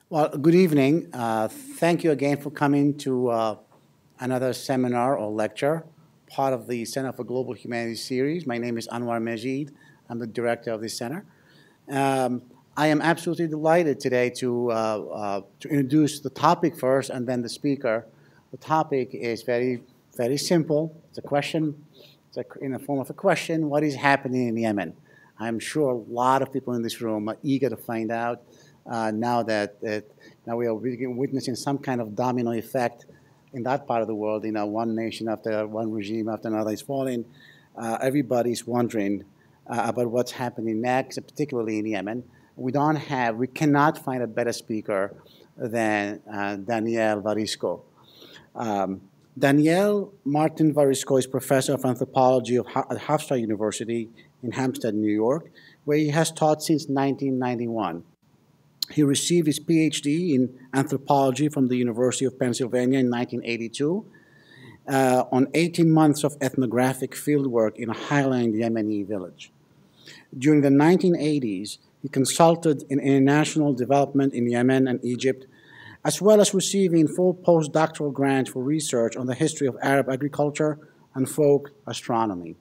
Well, good evening. Thank you again for coming to another seminar or lecture, part of the Center for Global Humanities series. My name is Anouar Majid. I'm the director of this center. I am absolutely delighted today to introduce the topic first and then the speaker. The topic is very simple. It's a question, in the form of a question: what is happening in Yemen? I'm sure a lot of people in this room are eager to find out now that now we are witnessing some kind of domino effect in that part of the world. One nation after one regime after another is falling. Everybody's wondering about what's happening next, particularly in Yemen. We cannot find a better speaker than Daniel Varisco. Daniel Martin Varisco is professor of anthropology at Hofstra University in Hampstead, New York, where he has taught since 1991. He received his PhD in anthropology from the University of Pennsylvania in 1982 on 18 months of ethnographic fieldwork in a highland Yemeni village. During the 1980s, he consulted in international development in Yemen and Egypt, as well as receiving 4 postdoctoral grants for research on the history of Arab agriculture and folk astronomy.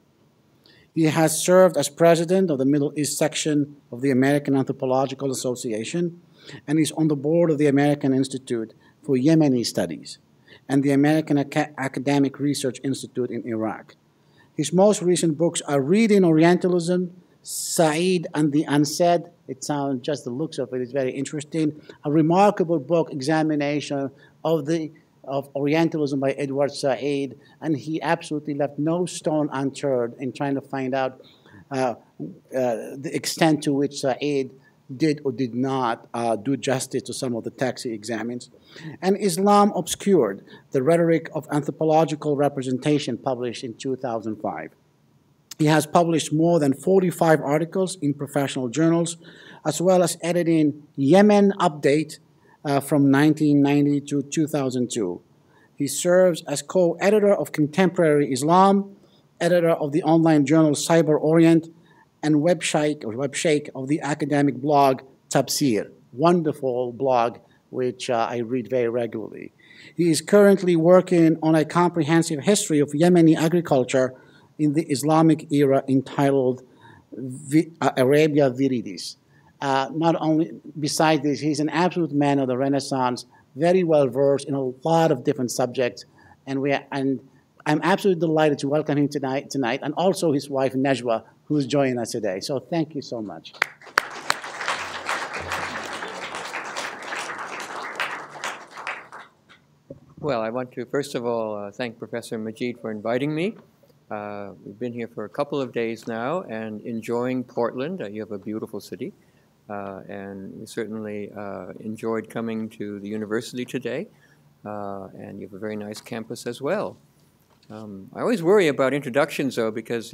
He has served as president of the Middle East section of the American Anthropological Association and is on the board of the American Institute for Yemeni Studies and the American Academic Research Institute in Iraq. His most recent books are Reading Orientalism, Said and the Unsaid. It sounds, just the looks of it is very interesting. A remarkable book, examination of Orientalism by Edward Said, and he absolutely left no stone unturned in trying to find out the extent to which Said did or did not do justice to some of the texts he examines. And Islam Obscured, the Rhetoric of Anthropological Representation, published in 2005. He has published more than 45 articles in professional journals, as well as editing Yemen Update from 1990 to 2002. He serves as co-editor of Contemporary Islam, editor of the online journal Cyber Orient, and webshake of the academic blog Tafsir, wonderful blog which I read very regularly. He is currently working on a comprehensive history of Yemeni agriculture in the Islamic era entitled Arabia Viridis. Not only, besides this, he's an absolute man of the Renaissance, very well versed in a lot of different subjects, and I'm absolutely delighted to welcome him tonight, and also his wife Najwa, who is joining us today. So thank you so much. Well, I want to first of all thank Professor Majid for inviting me. We've been here for a couple of days now and enjoying Portland. You have a beautiful city. And we certainly enjoyed coming to the university today, and you have a very nice campus as well. I always worry about introductions, though, because,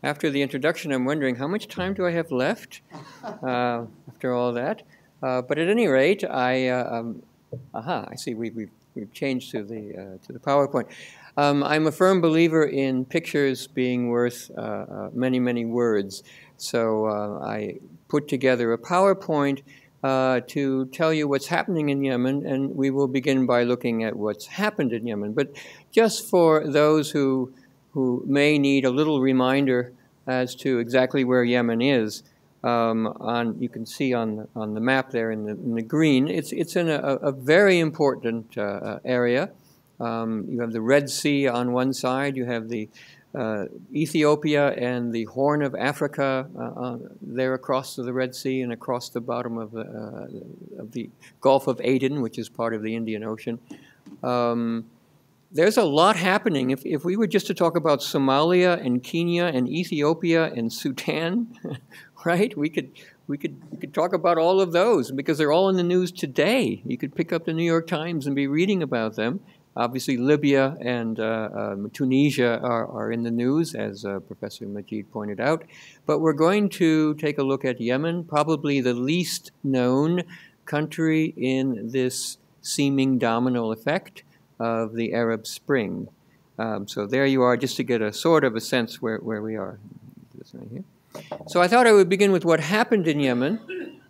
after the introduction, I'm wondering how much time do I have left after all that. But at any rate, I see we've changed to the PowerPoint. I'm a firm believer in pictures being worth many, many words. So I put together a PowerPoint to tell you what's happening in Yemen, and we will begin by looking at what's happened in Yemen. But just for those who may need a little reminder as to exactly where Yemen is, you can see on the map there in the green, it's in a very important area. You have the Red Sea on one side, you have the Ethiopia and the Horn of Africa there across the Red Sea and across the bottom of the Gulf of Aden, which is part of the Indian Ocean. There's a lot happening. If we were just to talk about Somalia and Kenya and Ethiopia and Sudan, right? We could talk about all of those because they're all in the news today. You could pick up the New York Times and be reading about them. Obviously, Libya and Tunisia are in the news, as Professor Majid pointed out. But we're going to take a look at Yemen, probably the least known country in this seeming domino effect of the Arab Spring. So there you are, just to get a sort of a sense where we are. This right here. So I thought I would begin with what happened in Yemen.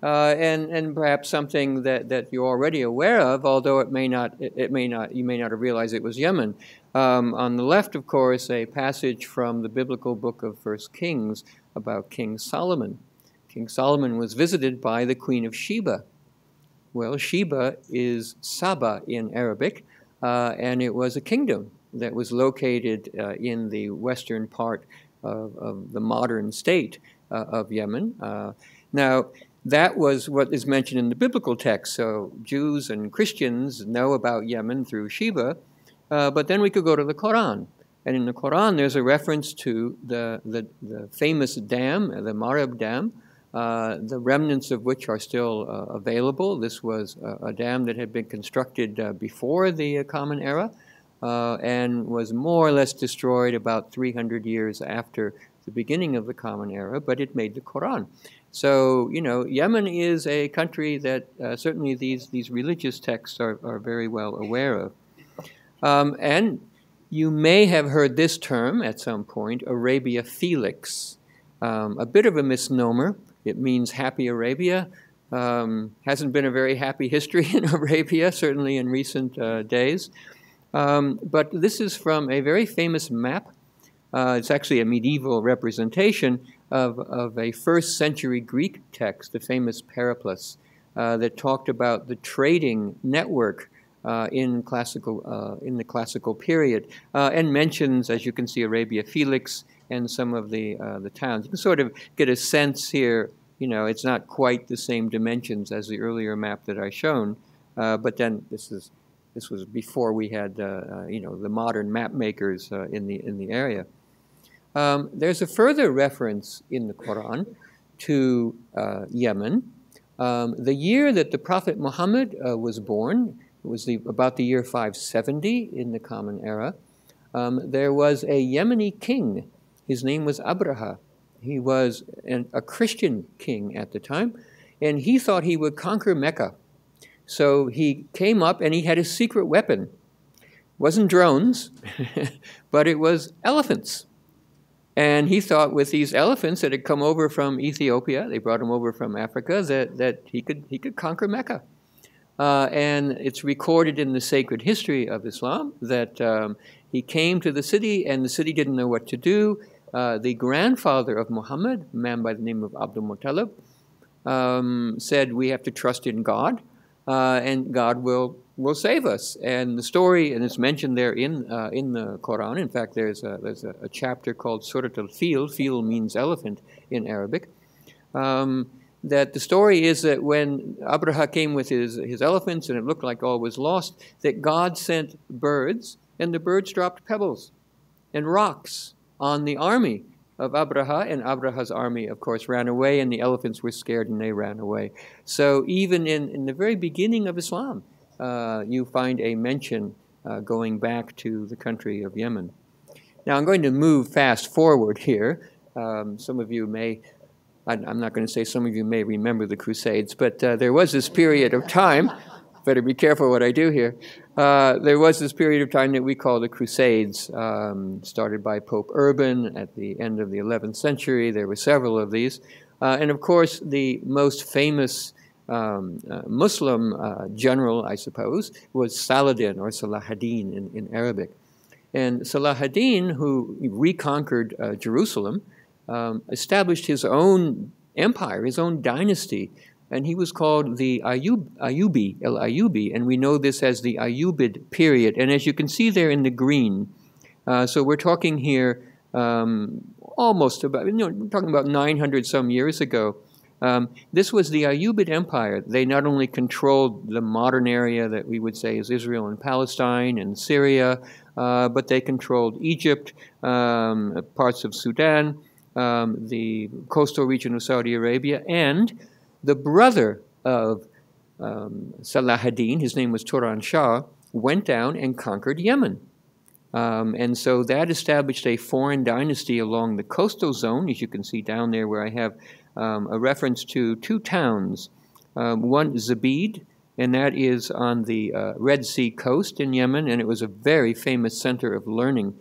and perhaps something that you're already aware of, although you may not have realized it was Yemen. On the left, of course, a passage from the biblical book of 1 Kings about King Solomon. King Solomon was visited by the Queen of Sheba. Well, Sheba is Saba in Arabic, and it was a kingdom that was located in the western part of the modern state of Yemen. Now, that was what is mentioned in the biblical text. So Jews and Christians know about Yemen through Sheba, but then we could go to the Quran. And in the Quran, there's a reference to the famous dam, the Marib Dam, the remnants of which are still available. This was a dam that had been constructed before the Common Era and was more or less destroyed about 300 years after the beginning of the Common Era, but it made the Quran. So, you know, Yemen is a country that certainly these religious texts are very well aware of. And you may have heard this term at some point, Arabia Felix, a bit of a misnomer. It means happy Arabia. Hasn't been a very happy history in Arabia, certainly in recent days. But this is from a very famous map. It's actually a medieval representation of a 1st century Greek text, the famous Periplus, that talked about the trading network in the classical period, and mentions, as you can see, Arabia Felix and some of the towns. You can sort of get a sense here. You know, it's not quite the same dimensions as the earlier map that I shown, but then this was before we had you know, the modern map makers in the area. There's a further reference in the Quran to Yemen. The year that the Prophet Muhammad was born, it was about the year 570 in the Common Era. There was a Yemeni king. His name was Abraha. He was a Christian king at the time, and he thought he would conquer Mecca. So he came up and he had a secret weapon. It wasn't drones, but it was elephants. And he thought with these elephants that had come over from Ethiopia, they brought them over from Africa, that he could conquer Mecca. And it's recorded in the sacred history of Islam that he came to the city and the city didn't know what to do. The grandfather of Muhammad, a man by the name of Abdul Muttalib, said, we have to trust in God, and God will save us. And the story, and it's mentioned there in the Quran. In fact, there's a chapter called Surat al-Fil. Fil means elephant in Arabic. That the story is that when Abraha came with his elephants and it looked like all was lost, that God sent birds, and the birds dropped pebbles and rocks on the army of Abraha, and Abraha's army, of course, ran away, and the elephants were scared and they ran away. So even in the very beginning of Islam, you find a mention going back to the country of Yemen. Now I'm going to move fast forward here. Some of you may, I'm not going to say some of you may remember the Crusades, but there was this period of time, better be careful what I do here, there was this period of time that we call the Crusades, started by Pope Urban at the end of the 11th century. There were several of these. And of course, the most famous Muslim general, I suppose, was Saladin, or Salahuddin in Arabic. And Salahuddin, who reconquered Jerusalem, established his own empire, his own dynasty, and he was called the Ayyubi, El-Ayyubi, and we know this as the Ayyubid period. And as you can see there in the green, so we're talking here almost about, we're talking about 900 some years ago. This was the Ayyubid Empire. They not only controlled the modern area that we would say is Israel and Palestine and Syria, but they controlled Egypt, parts of Sudan, the coastal region of Saudi Arabia, and the brother of Salahuddin, his name was Turan Shah, went down and conquered Yemen. And so that established a foreign dynasty along the coastal zone, as you can see down there where I have a reference to two towns. One, Zabid, and that is on the Red Sea coast in Yemen, and it was a very famous center of learning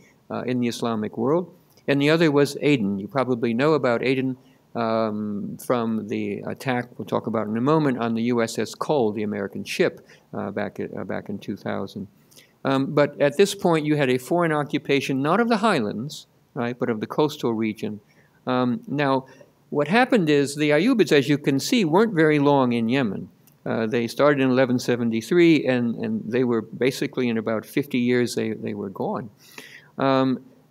in the Islamic world. And the other was Aden. You probably know about Aden. from the attack we'll talk about in a moment on the USS Cole, the American ship, back in 2000. But at this point, you had a foreign occupation, not of the highlands, right, but of the coastal region. Now, what happened is the Ayyubids, as you can see, weren't very long in Yemen. They started in 1173, and they were basically in about 50 years, they were gone.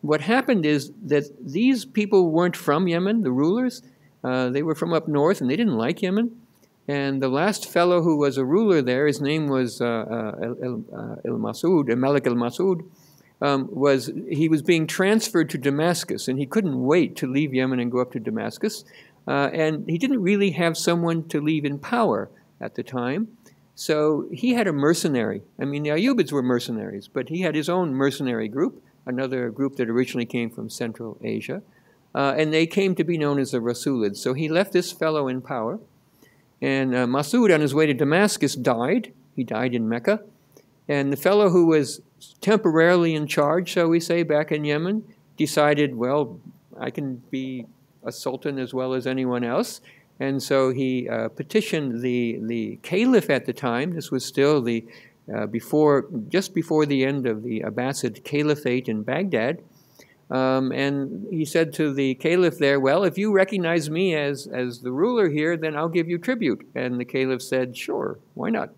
What happened is that these people weren't from Yemen, the rulers. They were from up north, and they didn't like Yemen. And the last fellow who was a ruler there, his name was al-Masud, Malik al-Masud, he was being transferred to Damascus, and he couldn't wait to leave Yemen and go up to Damascus. And he didn't really have someone to leave in power at the time. So he had a mercenary. I mean, the Ayyubids were mercenaries, but he had his own mercenary group, another group that originally came from Central Asia. And they came to be known as the Rasulids. So he left this fellow in power. And Masud, on his way to Damascus, died. He died in Mecca. And the fellow who was temporarily in charge, shall we say, back in Yemen, decided, well, I can be a sultan as well as anyone else. And so he petitioned the caliph at the time. This was still the just before the end of the Abbasid Caliphate in Baghdad. And he said to the caliph there, well, if you recognize me as the ruler here, then I'll give you tribute. And the caliph said, sure, why not?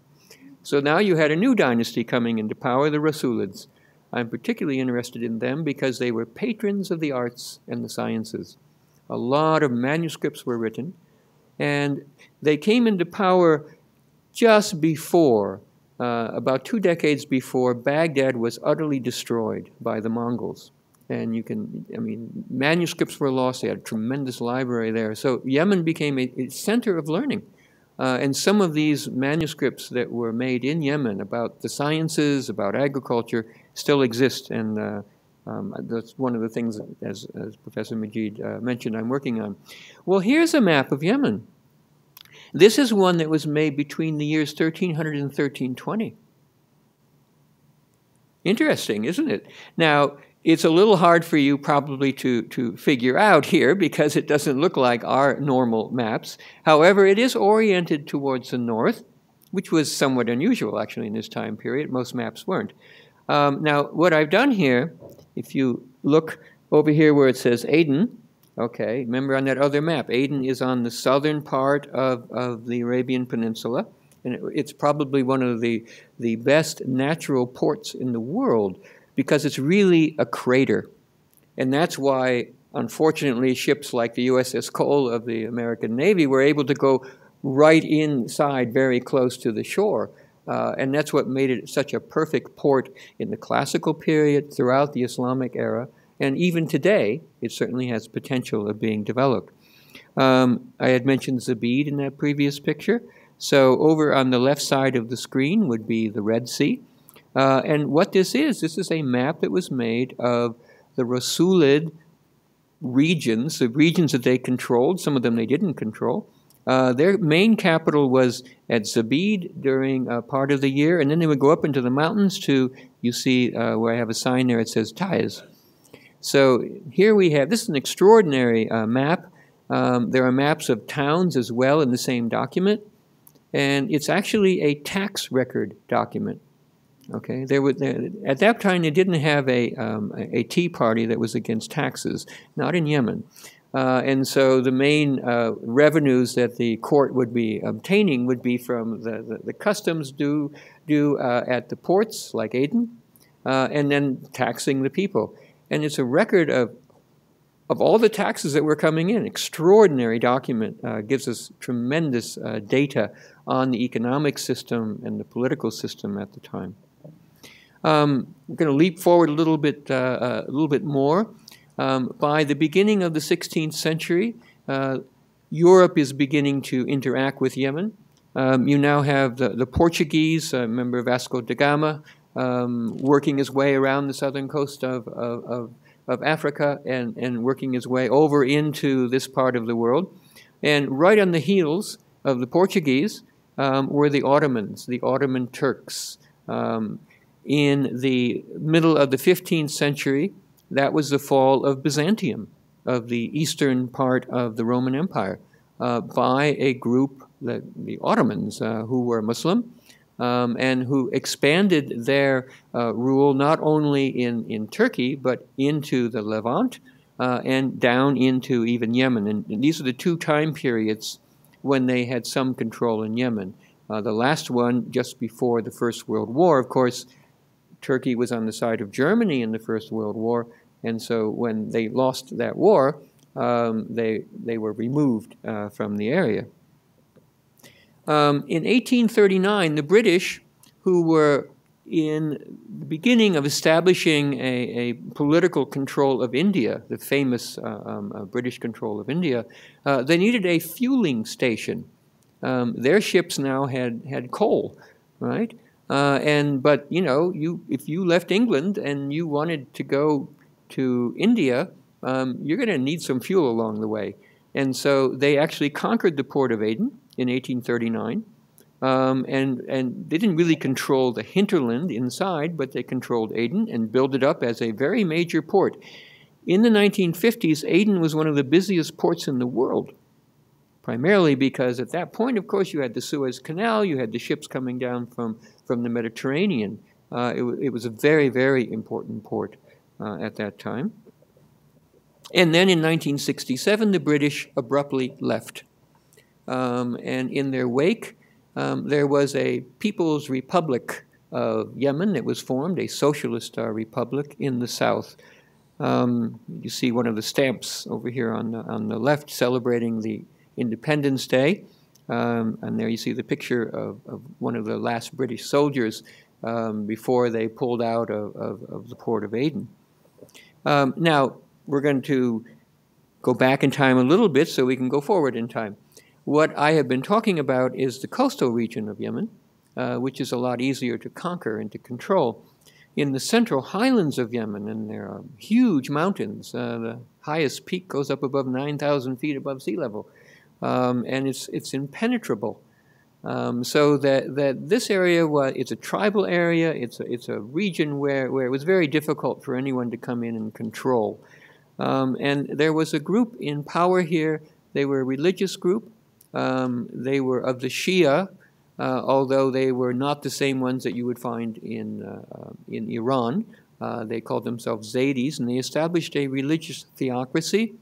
So now you had a new dynasty coming into power, the Rasulids. I'm particularly interested in them because they were patrons of the arts and the sciences. A lot of manuscripts were written, and they came into power just before, about 2 decades before, Baghdad was utterly destroyed by the Mongols. And manuscripts were lost. They had a tremendous library there. So Yemen became a center of learning. And some of these manuscripts that were made in Yemen about the sciences, about agriculture, still exist. And that's one of the things, as Professor Majid mentioned, I'm working on. Well, here's a map of Yemen. This is one that was made between the years 1300 and 1320. Interesting, isn't it? Now, it's a little hard for you probably to figure out here because it doesn't look like our normal maps. However, it is oriented towards the north, which was somewhat unusual actually in this time period. Most maps weren't. Now, what I've done here, if you look over here where it says Aden, okay, remember on that other map, Aden is on the southern part of the Arabian Peninsula, and it's probably one of the best natural ports in the world, because it's really a crater. And that's why, unfortunately, ships like the USS Cole of the American Navy were able to go right inside, very close to the shore. And that's what made it such a perfect port in the classical period, throughout the Islamic era, and even today, it certainly has potential of being developed. I had mentioned Zabid in that previous picture. So over on the left side of the screen would be the Red Sea. And what this is a map that was made of the Rasulid regions, the regions that they controlled. Some of them they didn't control. Their main capital was at Zabid during part of the year, and then they would go up into the mountains to, you see where I have a sign there, it says Taiz. So here we have, this is an extraordinary map. There are maps of towns as well in the same document, and it's actually a tax record document. Okay, at that time they didn't have a Tea Party that was against taxes, not in Yemen. And so the main revenues that the court would be obtaining would be from the customs due at the ports like Aden, and then taxing the people. And it's a record of all the taxes that were coming in. Extraordinary document, gives us tremendous data on the economic system and the political system at the time. We're going to leap forward a little bit more. By the beginning of the 16th century, Europe is beginning to interact with Yemen. You now have the Portuguese, remember Vasco da Gama, working his way around the southern coast of Africa and working his way over into this part of the world. And right on the heels of the Portuguese were the Ottomans, the Ottoman Turks. In the middle of the 15th century, that was the fall of Byzantium. of the eastern part of the Roman Empire by a group, the Ottomans, who were Muslim, and who expanded their rule not only in Turkey, but into the Levant and down into even Yemen. And these are the two time periods when they had some control in Yemen. The last one just before the First World War. Of course, Turkey was on the side of Germany in the First World War, and so when they lost that war, they were removed from the area. In 1839, the British, who were in the beginning of establishing a political control of India, the famous British control of India, they needed a fueling station. Their ships now had coal, right? But you know, if you left England and you wanted to go to India, you're going to need some fuel along the way. And so they actually conquered the port of Aden in 1839. And they didn't really control the hinterland inside, but they controlled Aden and built it up as a very major port. In the 1950s, Aden was one of the busiest ports in the world, primarily because at that point, of course, you had the Suez Canal, you had the ships coming down from the Mediterranean. It was a very, very important port at that time. And then in 1967, the British abruptly left. And in their wake, there was a People's Republic of Yemen that was formed, a socialist republic in the south. You see one of the stamps over here on the left celebrating the Independence Day. And there you see the picture of one of the last British soldiers before they pulled out of the port of Aden. Now, we're going to go back in time a little bit so we can go forward in time. What I have been talking about is the coastal region of Yemen, which is a lot easier to conquer and to control. In the central highlands of Yemen, and there are huge mountains, the highest peak goes up above 9,000 feet above sea level, and it's impenetrable. So that this area, it's a tribal area, it's a region where it was very difficult for anyone to come in and control. And there was a group in power here. They were a religious group. They were of the Shia, although they were not the same ones that you would find in Iran. They called themselves Zaydis, and they established a religious theocracy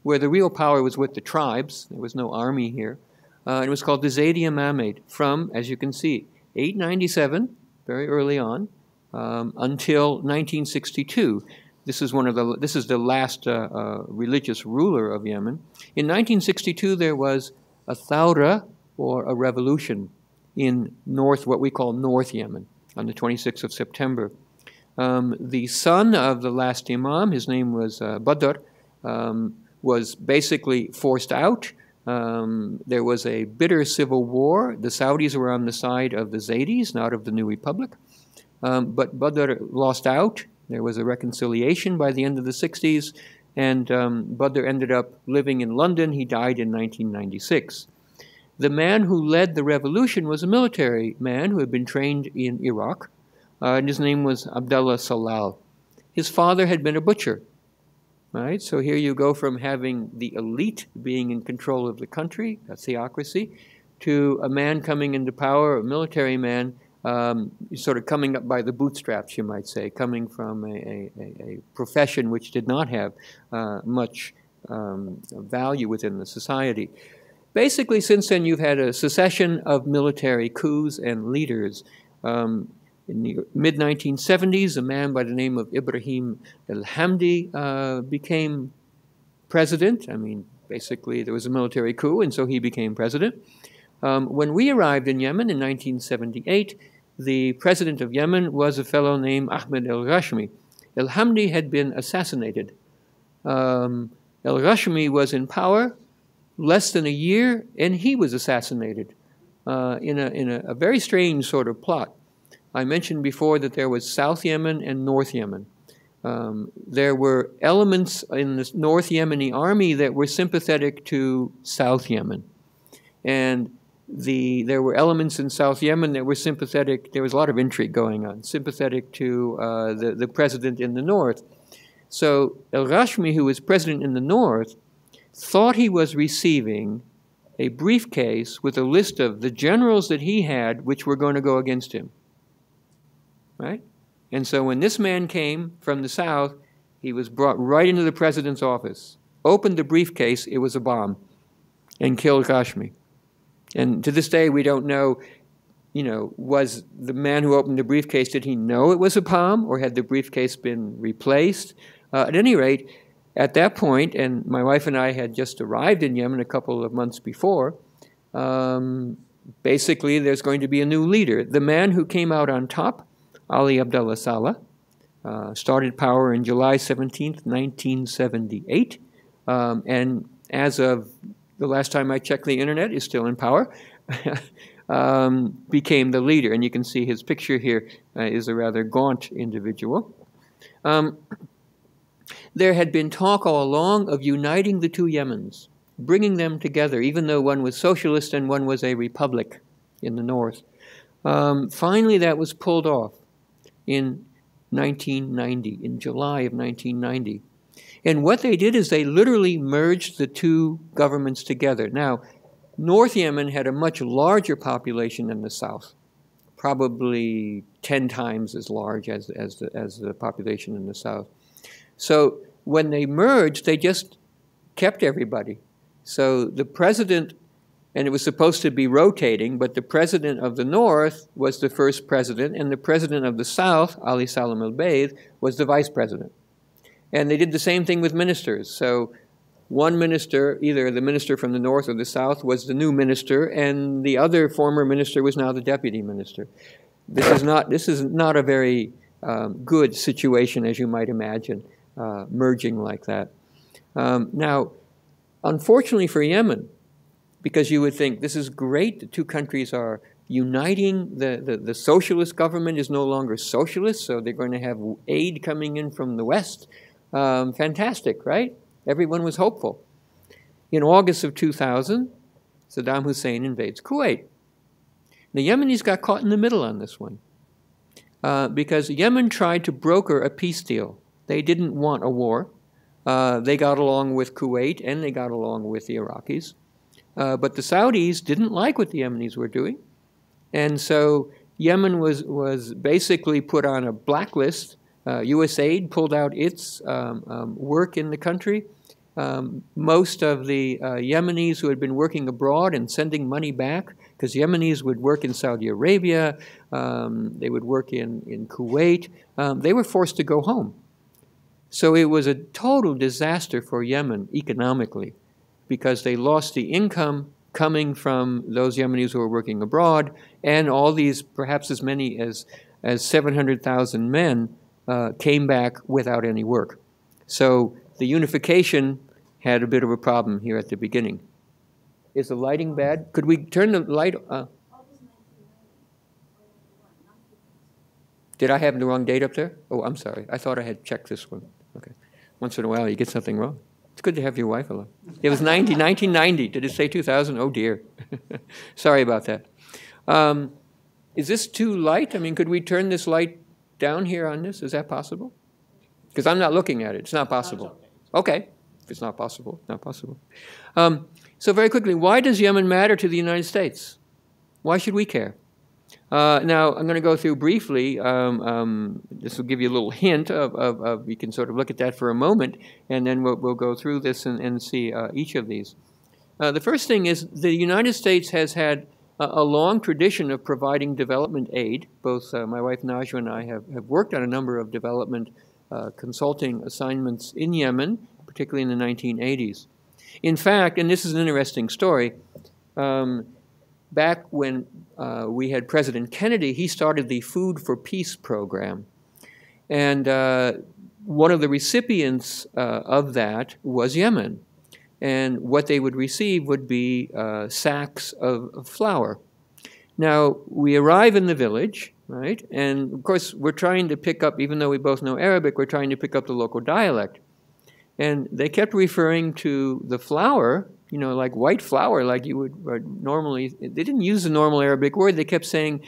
where the real power was with the tribes. There was no army here. It was called the Zaydi Imamate from, as you can see, 897, very early on, until 1962. This is the last religious ruler of Yemen. In 1962, there was a thawra, or a revolution, in what we call North Yemen, on the 26th of September. The son of the last imam, his name was Badr, was basically forced out. There was a bitter civil war. The Saudis were on the side of the Zaydis, not of the new republic. But Badr lost out. There was a reconciliation by the end of the 60s, and Badr ended up living in London. He died in 1996. The man who led the revolution was a military man who had been trained in Iraq, and his name was Abdullah Salal. His father had been a butcher, right? So here you go from having the elite being in control of the country, a theocracy, to a man coming into power, a military man, sort of coming up by the bootstraps, you might say, coming from a profession which did not have much value within the society. Basically, since then, you've had a succession of military coups and leaders. In the mid-1970s, a man by the name of Ibrahim al-Hamdi became president. I mean, basically, there was a military coup, and so he became president. When we arrived in Yemen in 1978, the president of Yemen was a fellow named Ahmed al-Ghashmi. Al-Hamdi had been assassinated. Al-Ghashmi was in power less than a year, and he was assassinated in a very strange sort of plot. I mentioned before that there was South Yemen and North Yemen. There were elements in the North Yemeni army that were sympathetic to South Yemen. And there were elements in South Yemen that were sympathetic. There was a lot of intrigue going on, sympathetic to the president in the north. So al-Rashmi, who was president in the north, thought he was receiving a briefcase with a list of the generals that he had which were going to go against him, right? And so when this man came from the south, he was brought right into the president's office, opened the briefcase, it was a bomb, and killed Kashmi. And to this day, we don't know, was the man who opened the briefcase, did he know it was a bomb, or had the briefcase been replaced? At any rate, at that point, and my wife and I had just arrived in Yemen a couple of months before, basically there's going to be a new leader. The man who came out on top, Ali Abdullah Saleh, started power in July 17th, 1978, and as of the last time I checked the internet, is still in power, became the leader. And you can see his picture here is a rather gaunt individual. There had been talk all along of uniting the two Yemens, bringing them together, even though one was socialist and one was a republic in the north. Finally, that was pulled off in 1990, in July of 1990. And what they did is they literally merged the two governments together. Now, North Yemen had a much larger population than the south, probably 10 times as large as the population in the south. So when they merged, they just kept everybody. So the president, and it was supposed to be rotating, but the president of the north was the first president, and the president of the south, Ali Salam al-Baid, was the vice president. And they did the same thing with ministers. So one minister, either the minister from the north or the south, was the new minister, and the other former minister was now the deputy minister. This is not a very good situation, as you might imagine, merging like that. Now, unfortunately for Yemen, because you would think this is great, the two countries are uniting, the socialist government is no longer socialist, so they're going to have aid coming in from the West. Fantastic, right? Everyone was hopeful. In August of 2000, Saddam Hussein invades Kuwait. The Yemenis got caught in the middle on this one because Yemen tried to broker a peace deal. They didn't want a war. They got along with Kuwait and they got along with the Iraqis. But the Saudis didn't like what the Yemenis were doing. And so Yemen was basically put on a blacklist. U.S. aid pulled out its work in the country. Most of the Yemenis who had been working abroad and sending money back, because Yemenis would work in Saudi Arabia, they would work in Kuwait, they were forced to go home. So it was a total disaster for Yemen economically, because they lost the income coming from those Yemenis who were working abroad, and all these, perhaps as many as 700,000 men came back without any work. So the unification had a bit of a problem here at the beginning. Is the lighting bad? Could we turn the light? Did I have the wrong date up there? Oh, I'm sorry. I thought I had checked this one. Okay. Once in a while, you get something wrong. It's good to have your wife along. It was 1990. Did it say 2000? Oh, dear. Sorry about that. Is this too light? I mean, could we turn this light down here on this? Is that possible? Because I'm not looking at it. It's not possible. Okay. If it's not possible, it's not possible. So very quickly, why does Yemen matter to the United States? Why should we care? Now, I'm going to go through briefly. This will give you a little hint of you can sort of look at that for a moment, and then we'll go through this and see each of these. The first thing is the United States has had a long tradition of providing development aid. Both my wife Najwa and I have worked on a number of development consulting assignments in Yemen, particularly in the 1980s. In fact, and this is an interesting story, back when we had President Kennedy, he started the Food for Peace program. And one of the recipients of that was Yemen. And what they would receive would be sacks of flour. Now, we arrive in the village, right? And of course, we're trying to pick up, even though we both know Arabic, we're trying to pick up the local dialect. And they kept referring to the flour, you know, like white flour, like you would normally. They didn't use the normal Arabic word. They kept saying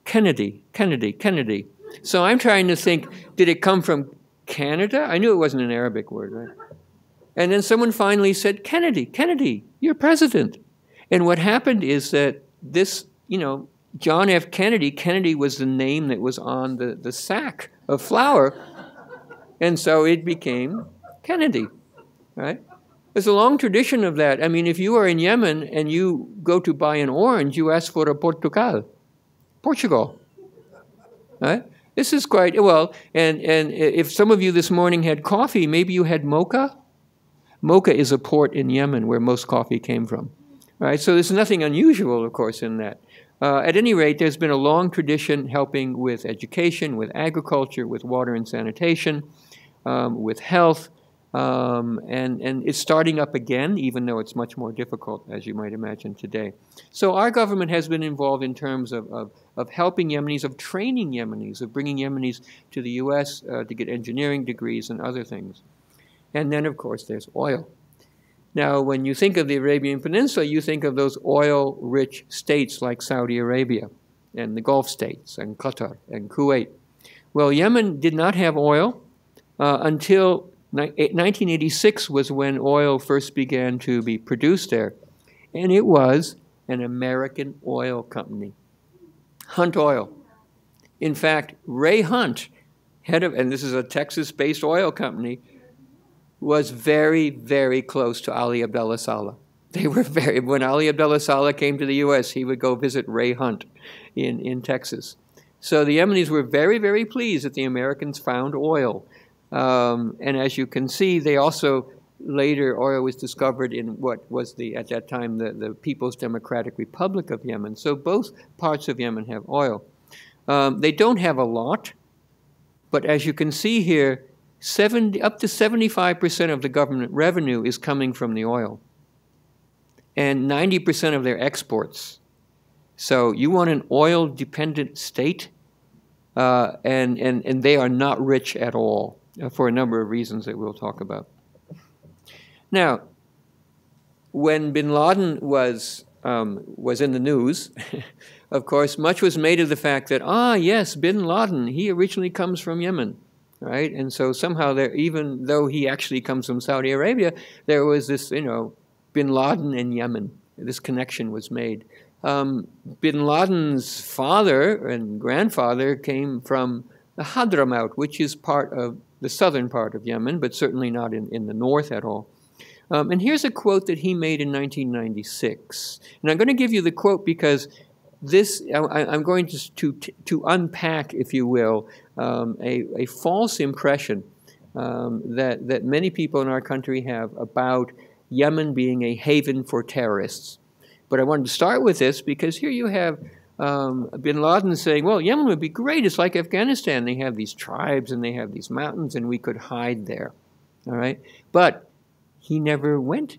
Kennedy, Kennedy, Kennedy. So I'm trying to think, did it come from Canada? I knew it wasn't an Arabic word, right? And then someone finally said, Kennedy, Kennedy, you're president. And what happened is that this, you know, John F. Kennedy, Kennedy was the name that was on the sack of flour. And so it became Kennedy, right? There's a long tradition of that. I mean, if you are in Yemen and you go to buy an orange, you ask for a Portugal, right? This is quite, well, and if some of you this morning had coffee, maybe you had mocha. Mocha is a port in Yemen where most coffee came from, right? So there's nothing unusual, of course, in that. At any rate, there's been a long tradition helping with education, with agriculture, with water and sanitation, with health, and it's starting up again, even though it's much more difficult, as you might imagine today. So our government has been involved in terms of helping Yemenis, of training Yemenis, of bringing Yemenis to the U.S. To get engineering degrees and other things. And then, of course, there's oil. Now, when you think of the Arabian Peninsula, you think of those oil-rich states like Saudi Arabia and the Gulf states and Qatar and Kuwait. Well, Yemen did not have oil until 1986 was when oil first began to be produced there. And it was an American oil company, Hunt Oil. In fact, Ray Hunt, head of, and this is a Texas-based oil company, was very, very close to Ali Abdullah Saleh. They were very, when Ali Abdullah Saleh came to the U.S., he would go visit Ray Hunt in Texas. So the Yemenis were very, very pleased that the Americans found oil. And as you can see, they also, later oil was discovered in what was at that time, the People's Democratic Republic of Yemen. So both parts of Yemen have oil. They don't have a lot, but as you can see here, up to 75% of the government revenue is coming from the oil, and 90% of their exports. So you want an oil-dependent state, and they are not rich at all for a number of reasons that we'll talk about. Now, when bin Laden was in the news, of course, much was made of the fact that, yes, bin Laden, he originally comes from Yemen. Right, and so somehow there, even though he actually comes from Saudi Arabia, there was this, you know, bin Laden and Yemen. This connection was made. Bin Laden's father and grandfather came from the Hadramaut, which is part of the southern part of Yemen, but certainly not in the north at all. And here's a quote that he made in 1996. And I'm going to give you the quote because this, I'm going to unpack, if you will, a false impression that many people in our country have about Yemen being a haven for terrorists. But I wanted to start with this because here you have bin Laden saying, well, Yemen would be great. It's like Afghanistan. They have these tribes and they have these mountains and we could hide there. All right? But he never went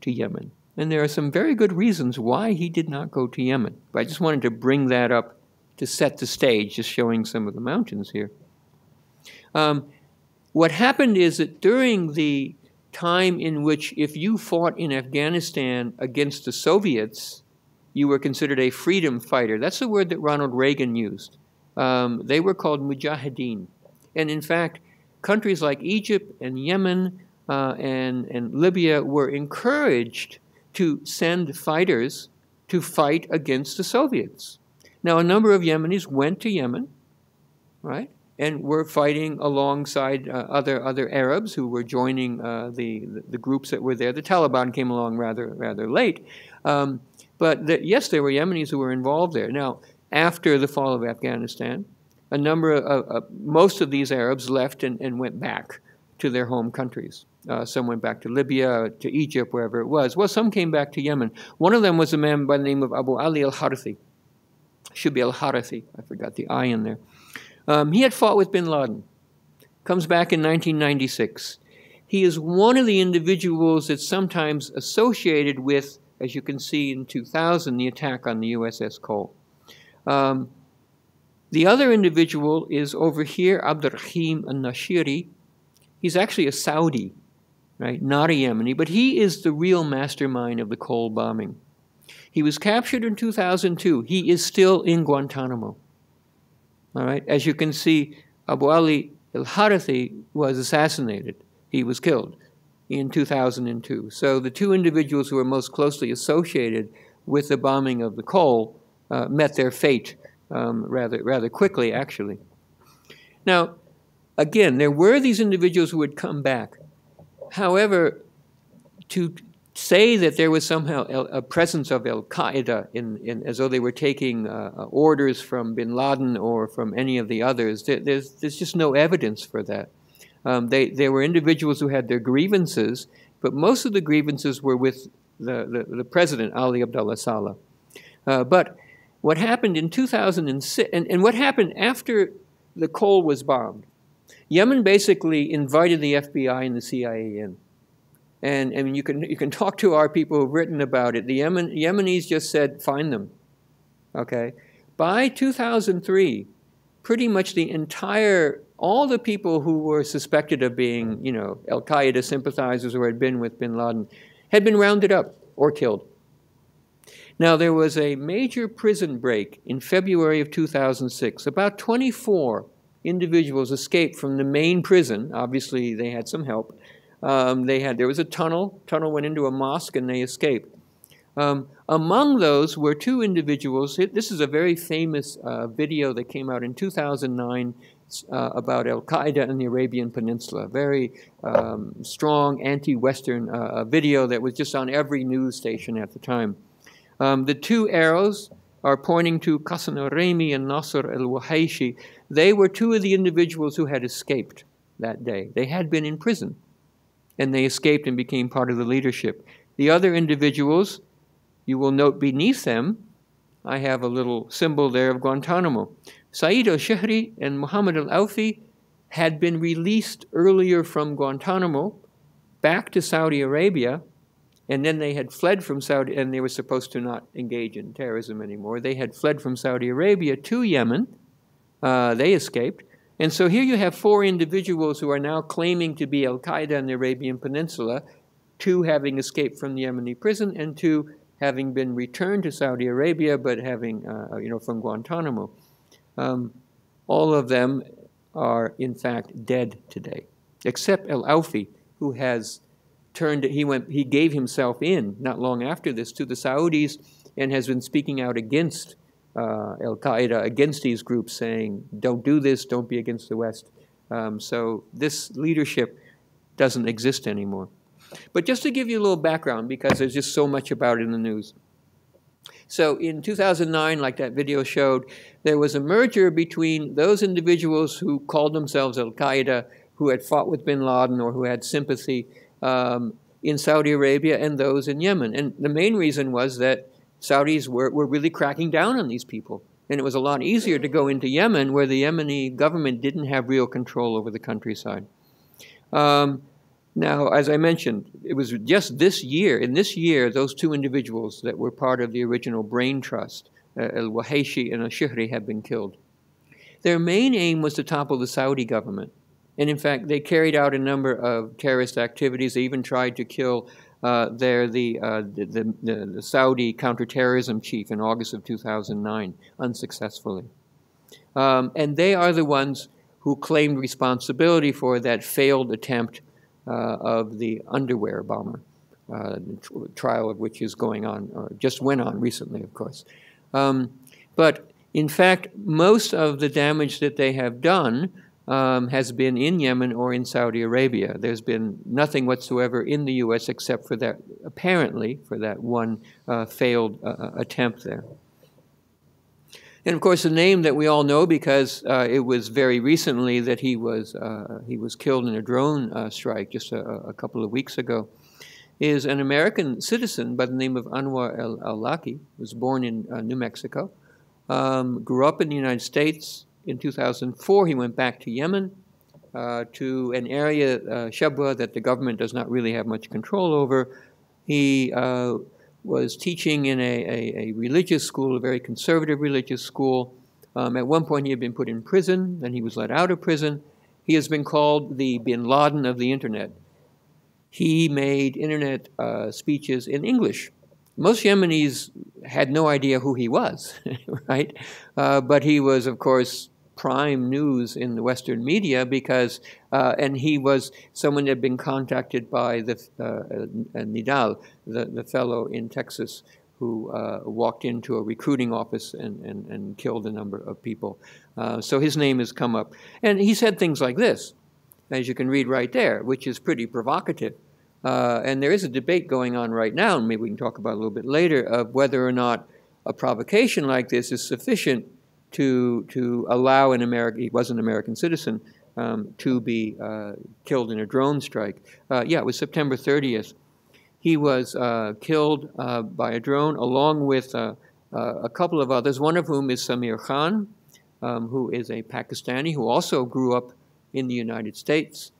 to Yemen. And there are some very good reasons why he did not go to Yemen. But I just wanted to bring that up to set the stage, just showing some of the mountains here. What happened is that during the time in which if you fought in Afghanistan against the Soviets, you were considered a freedom fighter. That's the word that Ronald Reagan used. They were called mujahideen. And in fact, countries like Egypt and Yemen and Libya were encouraged to send fighters to fight against the Soviets. Now, a number of Yemenis went to Yemen, right, and were fighting alongside other Arabs who were joining the groups that were there. The Taliban came along rather late, but yes, there were Yemenis who were involved there. Now, after the fall of Afghanistan, a number of most of these Arabs left and went back to their home countries. Some went back to Libya, to Egypt, wherever it was. Well, some came back to Yemen. One of them was a man by the name of Abu Ali al-Harithi. Should be al-Harithi. I forgot the I in there. He had fought with bin Laden. Comes back in 1996. He is one of the individuals that's sometimes associated with, as you can see in 2000, the attack on the USS Cole. The other individual is over here, Abdurrahim al-Nashiri. He's actually a Saudi, right? Not a Yemeni, but he is the real mastermind of the Cole bombing. He was captured in 2002. He is still in Guantanamo. All right. As you can see, Abu Ali al-Harathi was assassinated. He was killed in 2002. So the two individuals who were most closely associated with the bombing of the Col met their fate rather quickly, actually. Now, again, there were these individuals who would come back. However, to say that there was somehow a presence of Al-Qaeda as though they were taking orders from bin Laden or from any of the others, there's just no evidence for that. There were individuals who had their grievances, but most of the grievances were with the president, Ali Abdullah Saleh. But what happened in 2006, and what happened after the Col was bombed, Yemen basically invited the FBI and the CIA in. And I mean, you can talk to our people who've written about it. The Yemenis just said, find them, okay? By 2003, pretty much all the people who were suspected of being, Al-Qaeda sympathizers or had been with bin Laden had been rounded up or killed. Now, there was a major prison break in February of 2006. About 24 individuals escaped from the main prison. Obviously, they had some help. There was a tunnel went into a mosque, and they escaped. Among those were two individuals. This is a very famous video that came out in 2009 about Al-Qaeda in the Arabian Peninsula. Very strong anti-Western video that was just on every news station at the time. The two arrows are pointing to Qasim al-Raymi and Nasser al-Wahayshi. They were two of the individuals who had escaped that day. They had been in prison, and they escaped and became part of the leadership. The other individuals, you will note beneath them, I have a little symbol there of Guantanamo. Saeed al-Shihri and Muhammad al-Awfi had been released earlier from Guantanamo back to Saudi Arabia, and then they had fled from Saudi, and they were supposed to not engage in terrorism anymore. They had fled from Saudi Arabia to Yemen. They escaped. And so here you have four individuals who are now claiming to be Al-Qaeda in the Arabian Peninsula, two having escaped from the Yemeni prison, and two having been returned to Saudi Arabia, but having, from Guantanamo. All of them are, in fact, dead today, except Al-Awfi, who has he gave himself in, not long after this, to the Saudis, and has been speaking out against Al-Qaeda, against these groups, saying, don't do this, don't be against the West. So this leadership doesn't exist anymore. But just to give you a little background, because there's just so much about it in the news. So in 2009, like that video showed, there was a merger between those individuals who called themselves Al-Qaeda, who had fought with bin Laden or who had sympathy in Saudi Arabia, and those in Yemen. And the main reason was that Saudis were really cracking down on these people. And it was a lot easier to go into Yemen, where the Yemeni government didn't have real control over the countryside. Now, as I mentioned, it was just this year, those two individuals that were part of the original brain trust, Al-Wahayshi and Al-Shihri, have been killed. Their main aim was to topple the Saudi government. And in fact, they carried out a number of terrorist activities. They even tried to kill the Saudi counterterrorism chief in August of 2009, unsuccessfully. And they are the ones who claimed responsibility for that failed attempt of the underwear bomber, the trial of which is going on, or just went on recently, of course. But in fact, most of the damage that they have done has been in Yemen or in Saudi Arabia. There's been nothing whatsoever in the U.S. except for that, apparently, for that one failed attempt there. And of course, the name that we all know, because it was very recently that he was killed in a drone strike just a couple of weeks ago, is an American citizen by the name of Anouar al-Awlaki, was born in New Mexico, grew up in the United States. In 2004, he went back to Yemen, to an area, Shabwa, that the government does not really have much control over. He was teaching in a religious school, a very conservative religious school. At one point, he had been put in prison, then he was let out of prison. He has been called the bin Laden of the Internet. He made Internet speeches in English. Most Yemenis had no idea who he was, right? But he was, of course, prime news in the Western media because, and he was someone that had been contacted by the Nidal, the fellow in Texas who walked into a recruiting office and killed a number of people. So his name has come up. And he said things like this, as you can read right there, which is pretty provocative. And there is a debate going on right now, and maybe we can talk about it a little bit later, of whether or not a provocation like this is sufficient to allow an American, he was an American citizen, to be killed in a drone strike. Yeah, it was September 30th. He was killed by a drone along with a couple of others, one of whom is Samir Khan, who is a Pakistani who also grew up in the United States.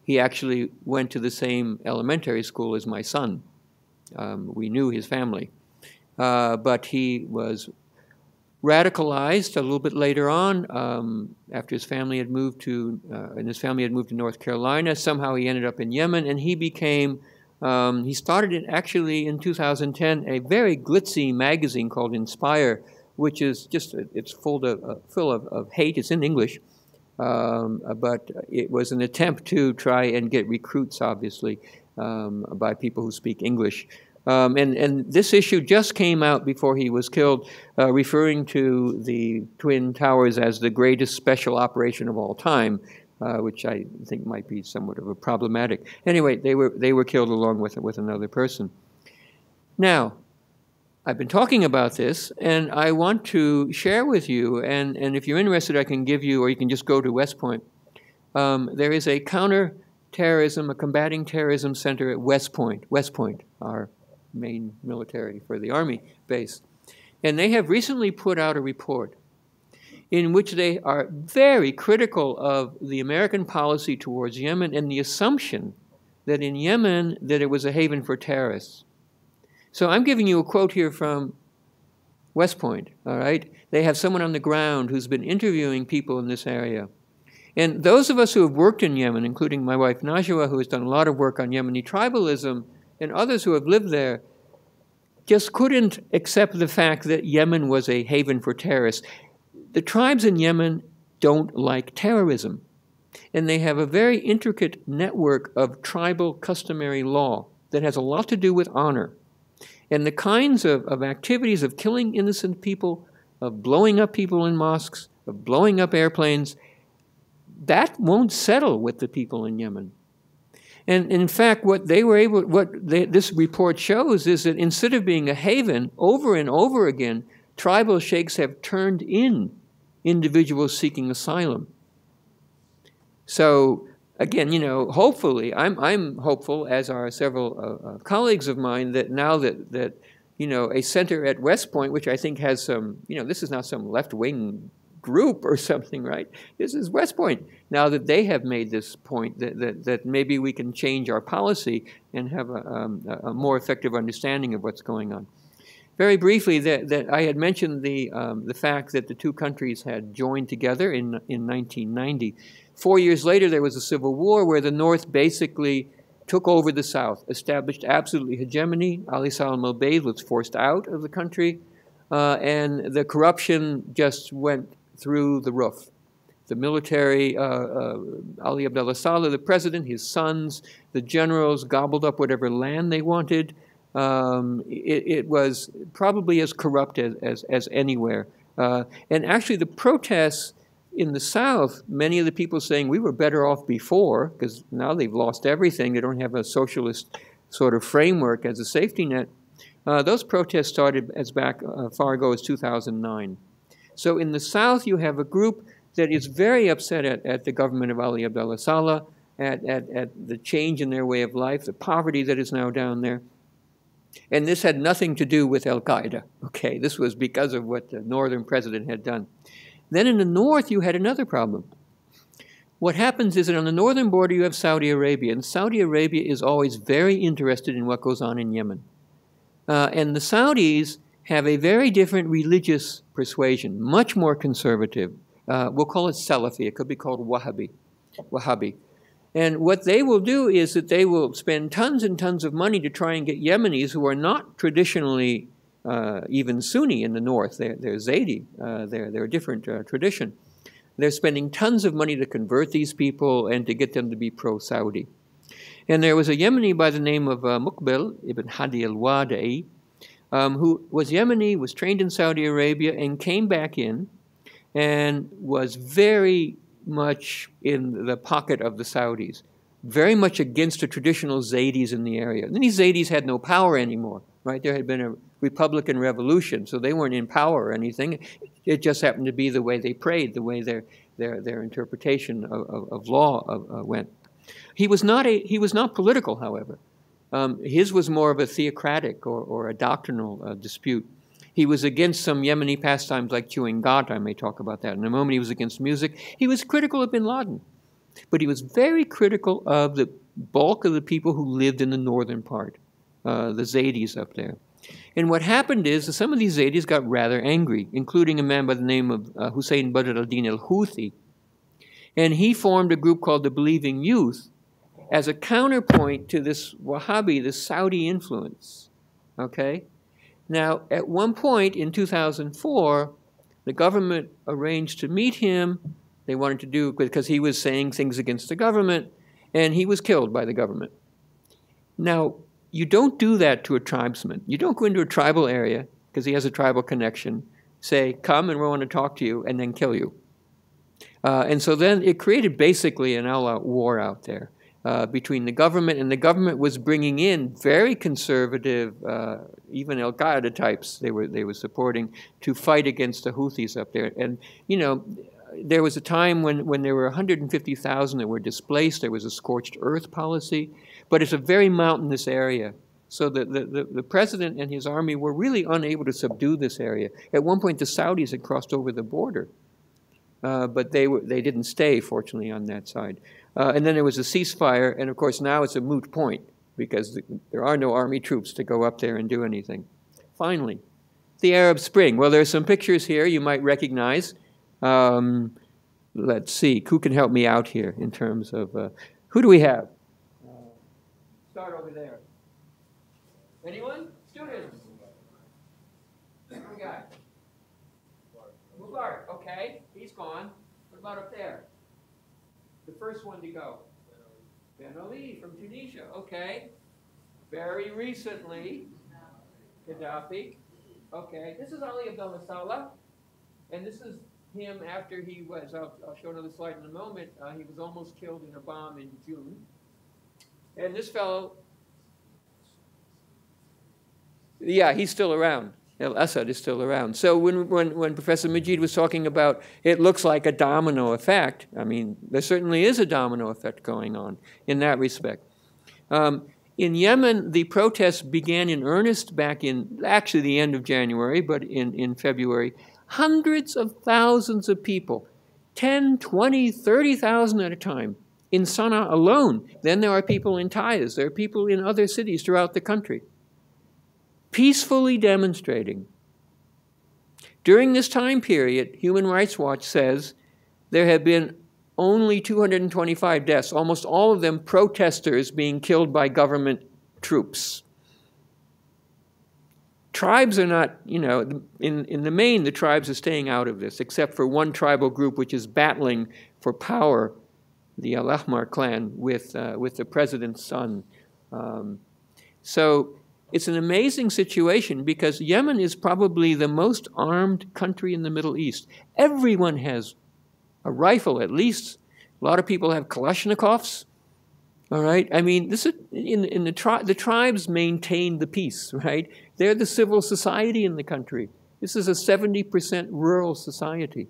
He actually went to the same elementary school as my son. We knew his family. But he was radicalized a little bit later on after his family had moved to, North Carolina. Somehow he ended up in Yemen, and he became, he started actually in 2010 a very glitzy magazine called Inspire, which is just, it's full of hate. It's in English. But it was an attempt to try and get recruits, obviously, by people who speak English. And this issue just came out before he was killed, referring to the Twin Towers as the greatest special operation of all time, which I think might be somewhat of a problematic. Anyway, they were killed along with another person. Now, I've been talking about this, and I want to share with you, and if you're interested, I can give you, or you can just go to West Point. There is a counter-terrorism, a combating terrorism center at West Point, our main military for the Army base. And they have recently put out a report in which they are very critical of the American policy towards Yemen and the assumption that in Yemen that it was a haven for terrorists. So I'm giving you a quote here from West Point, all right? They have someone on the ground who's been interviewing people in this area. And those of us who have worked in Yemen, including my wife Najwa, who has done a lot of work on Yemeni tribalism, and others who have lived there, just couldn't accept the fact that Yemen was a haven for terrorists. The tribes in Yemen don't like terrorism. And they have a very intricate network of tribal customary law that has a lot to do with honor. And the kinds of activities of killing innocent people, of blowing up people in mosques, of blowing up airplanes, that won't settle with the people in Yemen. And in fact, this report shows is that instead of being a haven, over and over again, tribal sheikhs have turned in individuals seeking asylum. So again, hopefully, I'm hopeful, as are several colleagues of mine, that now that a center at West Point, which I think has some, this is not some left-wing group or something, right? This is West Point. Now that they have made this point, that maybe we can change our policy and have a more effective understanding of what's going on. Very briefly, that I had mentioned the fact that the two countries had joined together in 1990. 4 years later, there was a civil war where the North basically took over the South, established absolute hegemony. Ali Salam al-Bayd was forced out of the country, and the corruption just went through the roof. The military, Ali Abdullah Saleh, the president, his sons, the generals gobbled up whatever land they wanted. It was probably as corrupt as anywhere. And actually the protests in the South, many of the people saying we were better off before, because now they've lost everything. They don't have a socialist sort of framework as a safety net. Those protests started as far ago as 2009. So in the South, you have a group that is very upset at the government of Ali Abdullah Saleh, at the change in their way of life, the poverty that is now down there. And this had nothing to do with Al-Qaeda. Okay, this was because of what the northern president had done. Then in the north, you had another problem. What happens is that on the northern border, you have Saudi Arabia. And Saudi Arabia is always very interested in what goes on in Yemen. And the Saudis have a very different religious persuasion, much more conservative. We'll call it Salafi. It could be called Wahhabi. And what they will do is that they will spend tons and tons of money to try and get Yemenis who are not traditionally even Sunni in the north. They're Zaidi. They're a different tradition. They're spending tons of money to convert these people and to get them to be pro-Saudi. And there was a Yemeni by the name of Muqbil ibn Hadi al-Wada'i, who was Yemeni, was trained in Saudi Arabia, and came back in and was very much in the pocket of the Saudis, very much against the traditional Zaydis in the area. And these Zaydis had no power anymore, right? There had been a Republican revolution, so they weren't in power or anything. It just happened to be the way they prayed, the way their interpretation of law went. He was not political, however. His was more of a theocratic or a doctrinal dispute. He was against some Yemeni pastimes like chewing ghat. I may talk about that in a moment. He was against music. He was critical of bin Laden. But he was very critical of the bulk of the people who lived in the northern part, the Zaydis up there. And what happened is that some of these Zaydis got rather angry, including a man by the name of Hussein Badr al-Din al-Houthi. And he formed a group called the Believing Youth as a counterpoint to this Wahhabi, this Saudi influence. Okay? Now, at one point in 2004, the government arranged to meet him. They wanted to do, because he was saying things against the government, and he was killed by the government. Now, you don't do that to a tribesman. You don't go into a tribal area, because he has a tribal connection, say, come and we want to talk to you, and then kill you. And so then it created basically an all-out war out there between the government, and the government was bringing in very conservative, even Al-Qaeda types they were supporting to fight against the Houthis up there. And, you know, there was a time when there were 150,000 that were displaced. There was a scorched earth policy, but it's a very mountainous area. So the president and his army were really unable to subdue this area. At one point, the Saudis had crossed over the border, but they didn't stay, fortunately, on that side. And then there was a ceasefire, and of course now it's a moot point because there are no army troops to go up there and do anything. Finally, the Arab Spring. Well, there are some pictures here you might recognize. Let's see, who can help me out here in terms of, who do we have? Start over there. Anyone? Students? What we got? Mubarak, okay, he's gone. What about up there? The first one to go. Ben Ali from Tunisia, okay. Very recently, Gaddafi. Okay, this is Ali Abdullah Saleh, and this is him after he was, I'll show another slide in a moment, he was almost killed in a bomb in June. And this fellow, yeah, he's still around. Al-Assad is still around. So when Professor Majid was talking about it looks like a domino effect, I mean, there certainly is a domino effect going on in that respect. In Yemen, the protests began in earnest back in actually the end of January, but in February. Hundreds of thousands of people, 10, 20, 30,000 at a time in Sana'a alone. Then there are people in Taiz. There are people in other cities throughout the country, peacefully demonstrating. During this time period, Human Rights Watch says there have been only 225 deaths, almost all of them protesters being killed by government troops. Tribes are not, you know, in the main, the tribes are staying out of this, except for one tribal group which is battling for power, the Al-Ahmar clan, with the president's son. So it's an amazing situation because Yemen is probably the most armed country in the Middle East. Everyone has a rifle, at least. A lot of people have Kalashnikovs. All right. I mean, this is the tribes maintain the peace, right? They're the civil society in the country. This is a 70% rural society.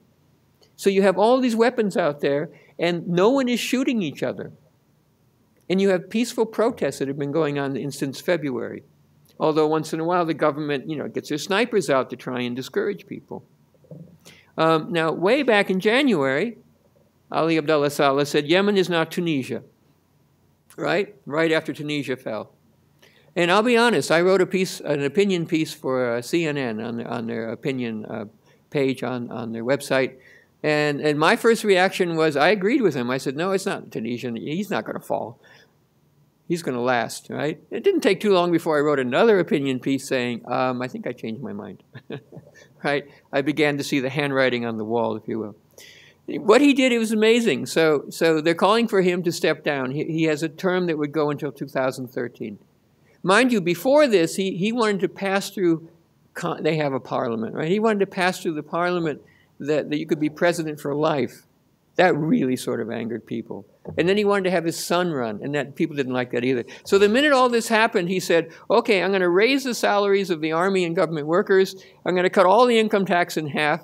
So you have all these weapons out there, and no one is shooting each other. And you have peaceful protests that have been going on since February. Although once in a while the government, you know, gets their snipers out to try and discourage people. Now, way back in January, Ali Abdullah Saleh said, Yemen is not Tunisia, right? Right after Tunisia fell. And I'll be honest, I wrote an opinion piece for CNN on their opinion page on their website. And my first reaction was, I agreed with him. I said, no, it's not Tunisia. He's not going to fall. he's going to last, right? It didn't take too long before I wrote another opinion piece saying, I think I changed my mind, right? I began to see the handwriting on the wall, if you will. What he did, it was amazing. So they're calling for him to step down. He has a term that would go until 2013. Mind you, before this, he wanted to pass through, they have a parliament, right? He wanted to pass through the parliament that you could be president for life. That really sort of angered people. And then he wanted to have his son run, and that people didn't like that either. So the minute all this happened, he said, okay, I'm going to raise the salaries of the army and government workers. I'm going to cut all the income tax in half.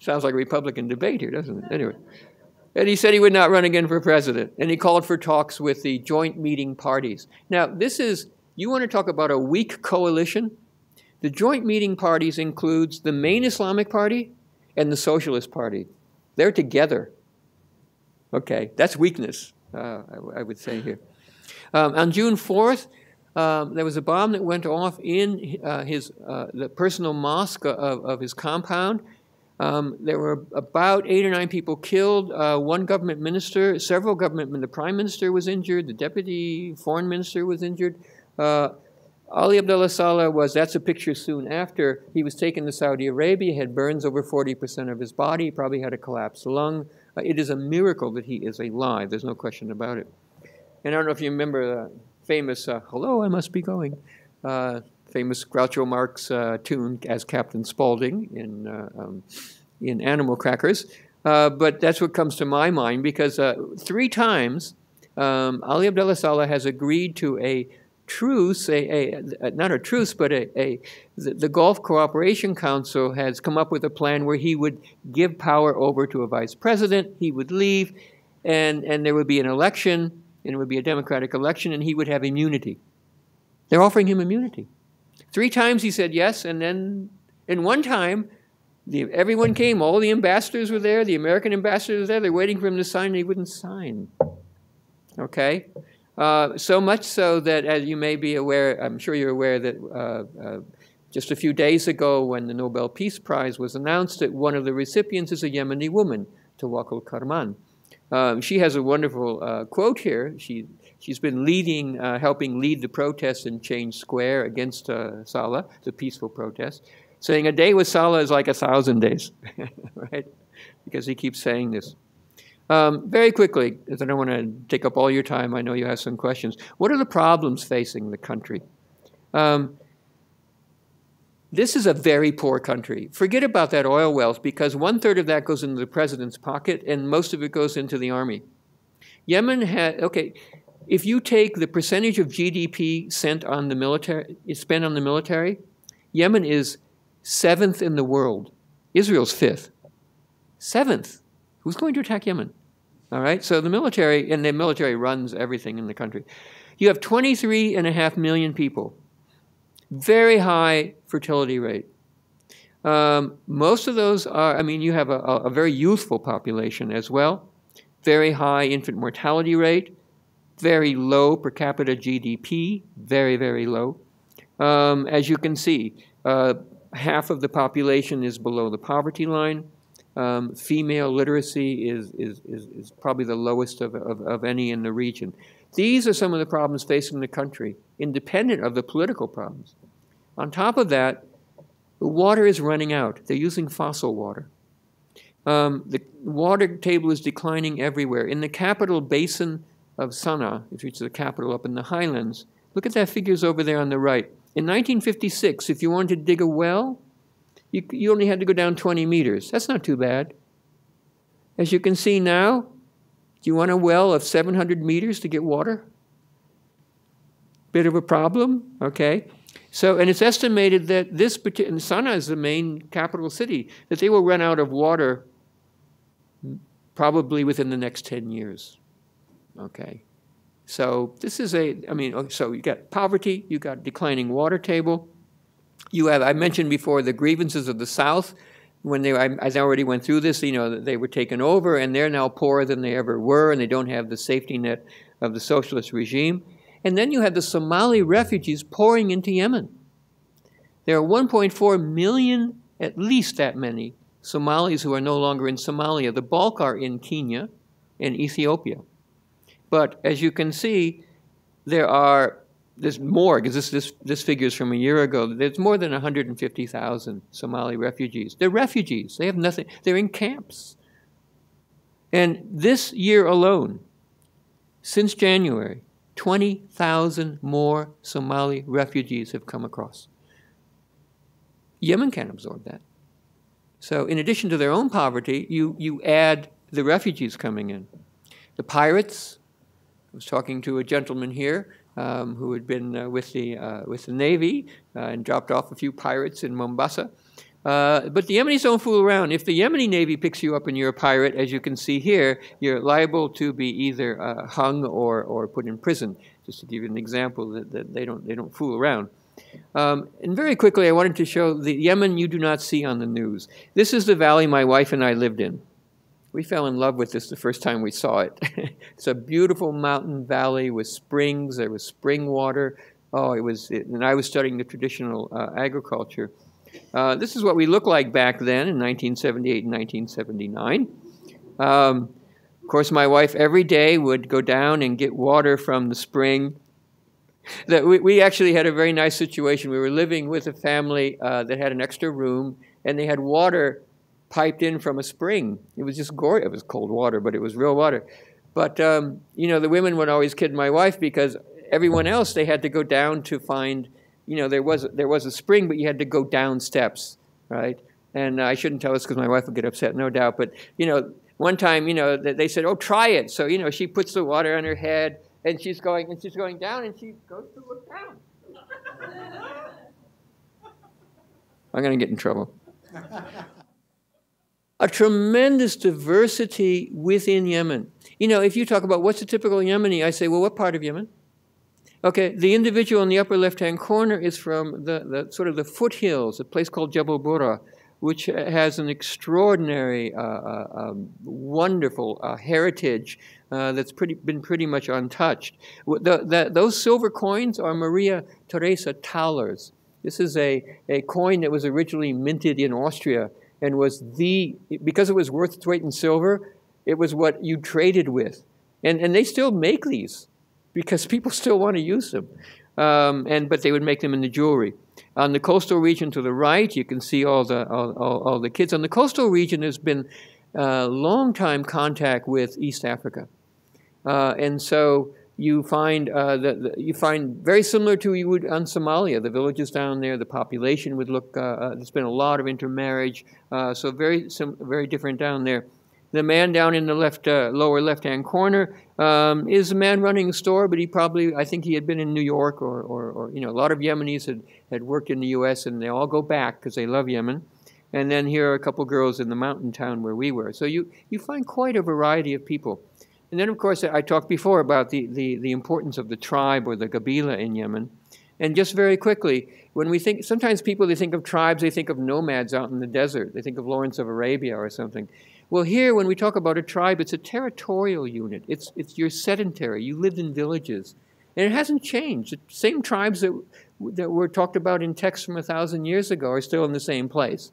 Sounds like a Republican debate here, doesn't it? Anyway. And he said he would not run again for president. And he called for talks with the joint meeting parties. Now, this is, you want to talk about a weak coalition? The joint meeting parties includes the main Islamic Party and the Socialist Party. They're together. Okay, that's weakness, I would say here. On June 4th, there was a bomb that went off in the personal mosque of his compound. There were about 8 or 9 people killed, one government minister, several the prime minister was injured, the deputy foreign minister was injured. Ali Abdullah Saleh that's a picture soon after. He was taken to Saudi Arabia, had burns over 40% of his body, probably had a collapsed lung. It is a miracle that he is alive, there's no question about it. And I don't know if you remember the famous, hello, I must be going, famous Groucho Marx tune as Captain Spaulding in Animal Crackers. But that's what comes to my mind, because 3 times Ali Abdullah Saleh has agreed to a truce, not a truce, but the Gulf Cooperation Council has come up with a plan where he would give power over to a vice president, he would leave, and there would be an election, and it would be a democratic election, and he would have immunity. They're offering him immunity. 3 times he said yes, and then in one time, everyone came, all the ambassadors were there, the American ambassadors were there, they're waiting for him to sign, and he wouldn't sign. Okay? So much so that, as you may be aware, I'm sure you're aware that just a few days ago when the Nobel Peace Prize was announced, that one of the recipients is a Yemeni woman, Tawakkol Karman. She has a wonderful quote here. She's been helping lead the protests in Change Square against Saleh, the peaceful protest, saying a day with Saleh is like 1,000 days, right? Because he keeps saying this. Very quickly, as I don't want to take up all your time, I know you have some questions. What are the problems facing the country? This is a very poor country. Forget about that oil wealth, because 1/3 of that goes into the president's pocket, and most of it goes into the army. Yemen had, okay, if you take the percentage of GDP spent on the military, Yemen is 7th in the world. Israel's 5th. 7th. Who's going to attack Yemen? All right, so the military runs everything in the country. You have 23.5 million people. Very high fertility rate. Most of those are, I mean, you have a very youthful population as well. Very high infant mortality rate. Very low per capita GDP. Very, very low. As you can see, half of the population is below the poverty line. Female literacy is probably the lowest of any in the region. These are some of the problems facing the country, independent of the political problems. On top of that, the water is running out. They're using fossil water. The water table is declining everywhere. In the capital basin of Sana'a, which is the capital up in the highlands, look at that figures over there on the right. In 1956, if you wanted to dig a well, you only had to go down 20 meters. That's not too bad. As you can see now, do you want a well of 700 meters to get water? Bit of a problem, okay? So, and it's estimated that and Sana'a is the main capital city, that they will run out of water probably within the next 10 years, okay? So this is so you got poverty, you got declining water table. You have, I mentioned before, the grievances of the South. When I already went through this, you know, they were taken over, and they're now poorer than they ever were, and they don't have the safety net of the socialist regime. And then you have the Somali refugees pouring into Yemen. There are 1.4 million, at least that many, Somalis who are no longer in Somalia. The bulk are in Kenya and Ethiopia. But as you can see, there's more, because this figure is from a year ago. There's more than 150,000 Somali refugees. They're refugees. They have nothing. They're in camps. And this year alone, since January, 20,000 more Somali refugees have come across. Yemen can't absorb that. So in addition to their own poverty, you add the refugees coming in. The pirates, I was talking to a gentleman here who had been with the Navy and dropped off a few pirates in Mombasa. But the Yemenis don't fool around. If the Yemeni Navy picks you up and you're a pirate, as you can see here, you're liable to be either hung or put in prison. Just to give you an example, that they don't fool around. And very quickly, I wanted to show the Yemen you do not see on the news. This is the valley my wife and I lived in. We fell in love with this the first time we saw it. It's a beautiful mountain valley with springs. There was spring water. Oh, and I was studying the traditional agriculture. This is what we looked like back then in 1978 and 1979. Of course, my wife every day would go down and get water from the spring. We actually had a very nice situation. We were living with a family that had an extra room, and they had water piped in from a spring. It was just gorgeous. It was cold water, but it was real water. But, you know, the women would always kid my wife because everyone else, they had to go down to find, you know, there was a spring, but you had to go down steps, right? And I shouldn't tell this because my wife would get upset, no doubt. But, you know, one time, you know, they said, oh, try it. So, you know, she puts the water on her head, and she's going down, and she goes to look down. I'm going to get in trouble. A tremendous diversity within Yemen. You know, if you talk about what's a typical Yemeni, I say, well, what part of Yemen? Okay, the individual in the upper left-hand corner is from the sort of the foothills, a place called Jabal Burra, which has an extraordinary, wonderful heritage that's been pretty much untouched. Those silver coins are Maria Teresa thalers. This is a coin that was originally minted in Austria and was because it was worth its weight in silver, it was what you traded with. And they still make these because people still want to use them. But they would make them into jewelry. On the coastal region to the right, you can see all the kids. On the coastal region, there's been long-time contact with East Africa. And so you find very similar to you would on Somalia. The villages down there, the population would look. There's been a lot of intermarriage, so very different down there. The man down in the lower left-hand corner is a man running a store, but I think he had been in New York or you know, a lot of Yemenis had worked in the U.S. and they all go back because they love Yemen. And then here are a couple girls in the mountain town where we were. So you find quite a variety of people. And then, of course, I talked before about the importance of the tribe or the Qabila in Yemen. And just very quickly, when we think, sometimes people, they think of tribes, they think of nomads out in the desert. They think of Lawrence of Arabia or something. Well, here, when we talk about a tribe, it's a territorial unit. You're sedentary. You lived in villages. And it hasn't changed. The same tribes that were talked about in texts from 1,000 years ago are still in the same place.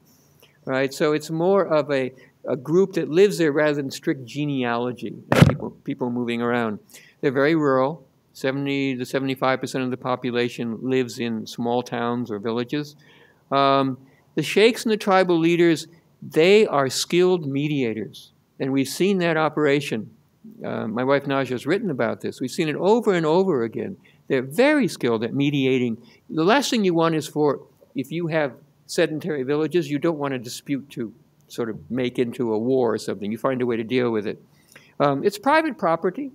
Right? So it's more of a group that lives there rather than strict genealogy, people moving around. They're very rural. 70 to 75% of the population lives in small towns or villages. The sheikhs and the tribal leaders, they are skilled mediators. And we've seen that operation. My wife Naja has written about this. We've seen it over and over again. They're very skilled at mediating. The last thing you want is if you have sedentary villages, you don't want a dispute to sort of make into a war or something. You find a way to deal with it. It's private property.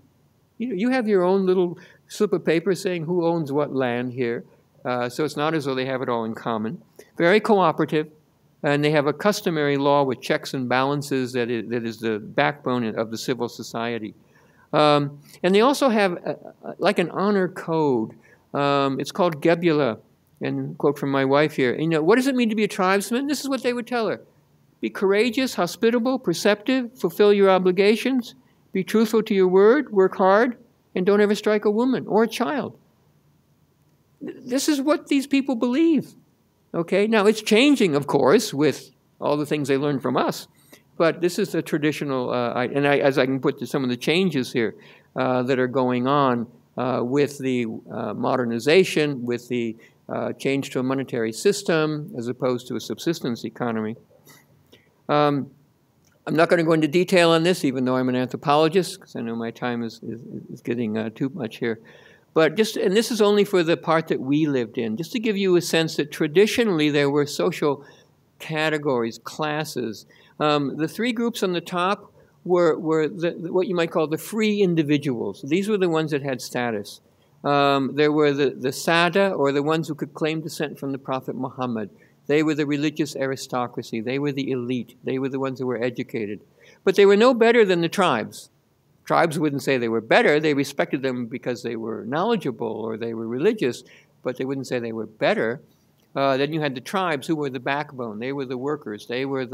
You have your own little slip of paper saying who owns what land here. So it's not as though they have it all in common. Very cooperative. And they have a customary law with checks and balances that is the backbone of the civil society. And they also have like an honor code. It's called Gebula. And quote from my wife here. What does it mean to be a tribesman? This is what they would tell her. Be courageous, hospitable, perceptive, fulfill your obligations, be truthful to your word, work hard, and don't ever strike a woman or a child. This is what these people believe. Okay, now it's changing, of course, with all the things they learned from us. But this is a traditional, as I can put to some of the changes here that are going on with the modernization, with the change to a monetary system as opposed to a subsistence economy. I'm not going to go into detail on this, even though I'm an anthropologist, because I know my time is getting too much here. But and this is only for the part that we lived in, just to give you a sense that traditionally there were social categories, classes. The three groups on the top were what you might call the free individuals. These were the ones that had status. There were the Sada, or the ones who could claim descent from the Prophet Muhammad. They were the religious aristocracy. They were the elite. They were the ones who were educated. But they were no better than the tribes. Tribes wouldn't say they were better. They respected them because they were knowledgeable or they were religious, but they wouldn't say they were better. Then you had the tribes who were the backbone. They were the workers. They were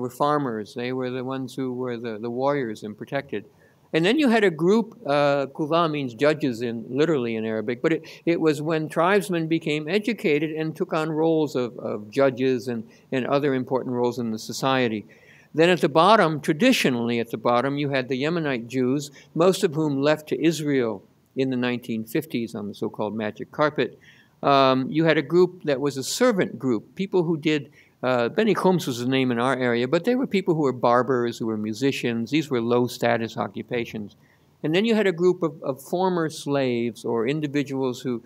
farmers. They were the ones who were the warriors and protected. And then you had a group, Qudha means judges literally in Arabic, but it was when tribesmen became educated and took on roles of judges and other important roles in the society. Then at the bottom, traditionally at the bottom, you had the Yemenite Jews, most of whom left to Israel in the 1950s on the so-called magic carpet. You had a group that was a servant group, people who did, Beni Khoms was the name in our area, but they were people who were barbers, who were musicians. These were low-status occupations. And then you had a group of former slaves or individuals who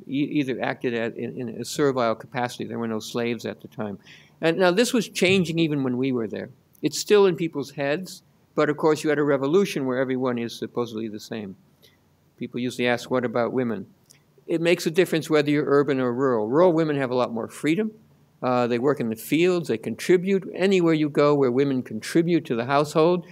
either acted in a servile capacity. There were no slaves at the time. And now this was changing even when we were there. It's still in people's heads, but of course you had a revolution where everyone is supposedly the same. People usually ask, what about women? It makes a difference whether you're urban or rural. Rural women have a lot more freedom. They work in the fields. They contribute. Anywhere you go where women contribute to the household,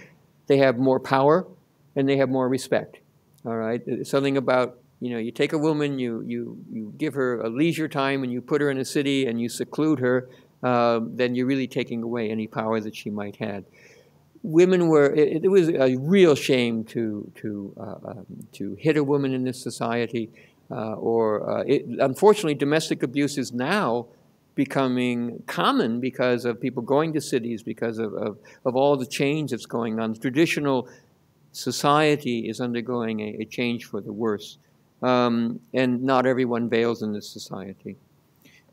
they have more power and they have more respect. All right? It's something about, you take a woman, you give her a leisure time and you put her in a city and you seclude her, then you're really taking away any power that she might have. Women were, it was a real shame to hit a woman in this society. Unfortunately, domestic abuse is now becoming common because of people going to cities, because of all the change that's going on. The traditional society is undergoing a change for the worse. And not everyone bails in this society.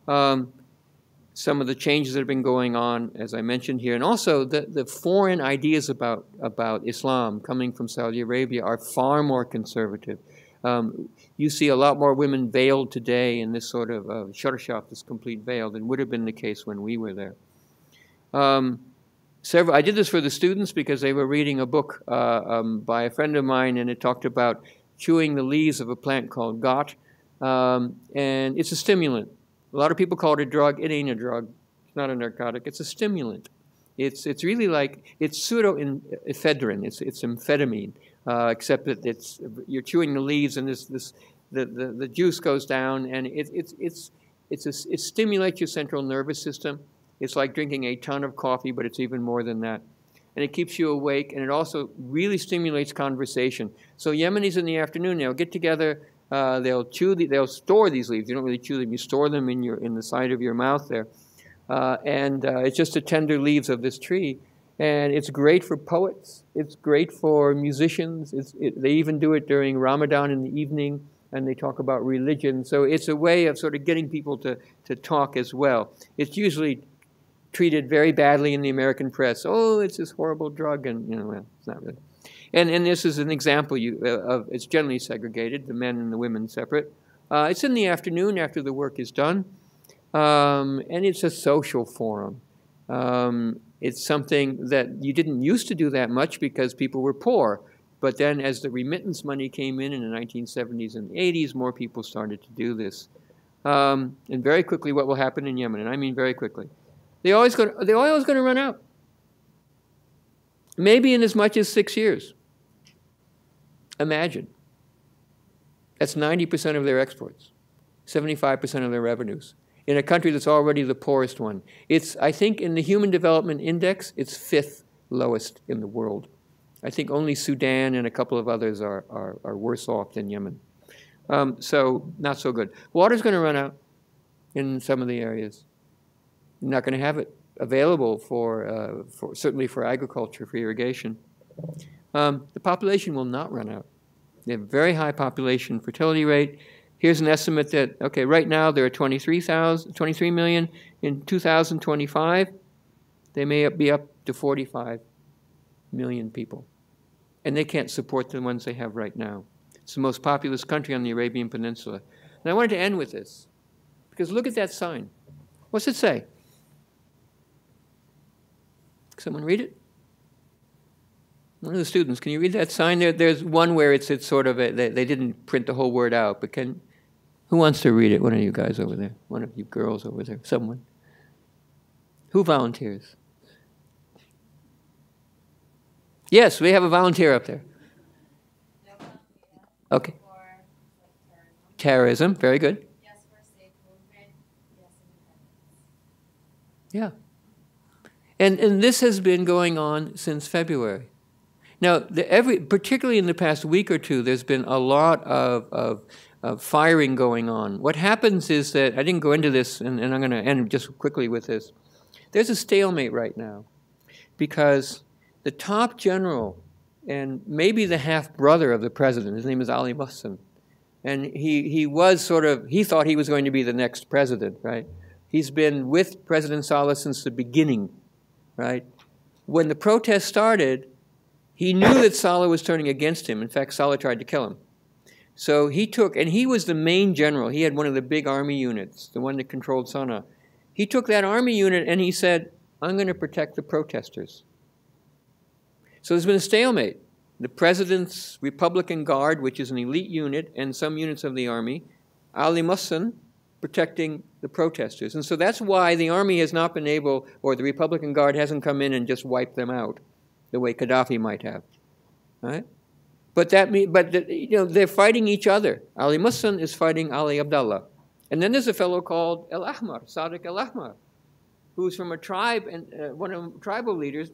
Some of the changes that have been going on, as I mentioned here, and also the foreign ideas about Islam coming from Saudi Arabia are far more conservative. You see a lot more women veiled today in this sort of shuttershop, this complete veil, than would have been the case when we were there. I did this for the students because they were reading a book by a friend of mine, and it talked about chewing the leaves of a plant called got, and it's a stimulant. A lot of people call it a drug. It ain't a drug. It's not a narcotic. It's a stimulant. It's really like, it's pseudoephedrine. It's amphetamine, except that you're chewing the leaves and the juice goes down, and it stimulates your central nervous system. It's like drinking a ton of coffee, but it's even more than that. And it keeps you awake, and it also really stimulates conversation. So Yemenis in the afternoon, they'll get together, they'll store these leaves. You don't really chew them, you store them in the side of your mouth there. It's just the tender leaves of this tree. And it's great for poets. It's great for musicians. They even do it during Ramadan in the evening, and they talk about religion. So it's a way of sort of getting people to talk as well. It's usually treated very badly in the American press. Oh, it's this horrible drug, and well, it's not really. And this is an example of it's generally segregated, the men and the women separate. It's in the afternoon after the work is done, and it's a social forum. It's something that you didn't used to do that much because people were poor. But then as the remittance money came in the 1970s and 80s, more people started to do this. And very quickly what will happen in Yemen, and I mean very quickly, the oil is going to run out. Maybe in as much as 6 years. Imagine. That's 90% of their exports, 75% of their revenues, in a country that's already the poorest one. I think in the Human Development Index, it's 5th lowest in the world. I think only Sudan and a couple of others are worse off than Yemen. So not so good. Water's going to run out in some of the areas. You're not going to have it. available for certainly for agriculture, for irrigation. The population will not run out. They have a very high population fertility rate. Here's an estimate that, okay, right now there are 23 million. In 2025, they may be up to 45 million people. And they can't support the ones they have right now. It's the most populous country on the Arabian Peninsula. And I wanted to end with this, because look at that sign. What's it say? Someone read it? One of the students, can you read that sign? There's one where it's sort of, they didn't print the whole word out, but who wants to read it? One of you guys over there. One of you girls over there. Someone. Who volunteers? Yes, we have a volunteer up there. Okay. Terrorism, very good. Yes, for safe movement. Yes, independence. Yeah. And this has been going on since February. Now, particularly in the past week or two, there's been a lot of firing going on. What happens is that, I didn't go into this, and I'm going to end just quickly with this. There's a stalemate right now because the top general and maybe the half-brother of the president, his name is Ali Mohsen, and he thought he was going to be the next president, right? He's been with President Saleh since the beginning, right? When the protests started, he knew that Saleh was turning against him. In fact, Saleh tried to kill him. So and he was the main general. He had one of the big army units, the one that controlled Sana'a. He took that army unit and he said, I'm going to protect the protesters. So there's been a stalemate. The president's Republican Guard, which is an elite unit, and some units of the army, Ali Mohsen protecting the protesters. And so that's why the army has not been able, or the Republican Guard hasn't come in and just wiped them out the way Gaddafi might have, right? But they're fighting each other. Ali Mohsen is fighting Ali Abdallah. And then there's a fellow called El-Ahmar, Sadiq El-Ahmar, who's from a tribe, and one of tribal leaders,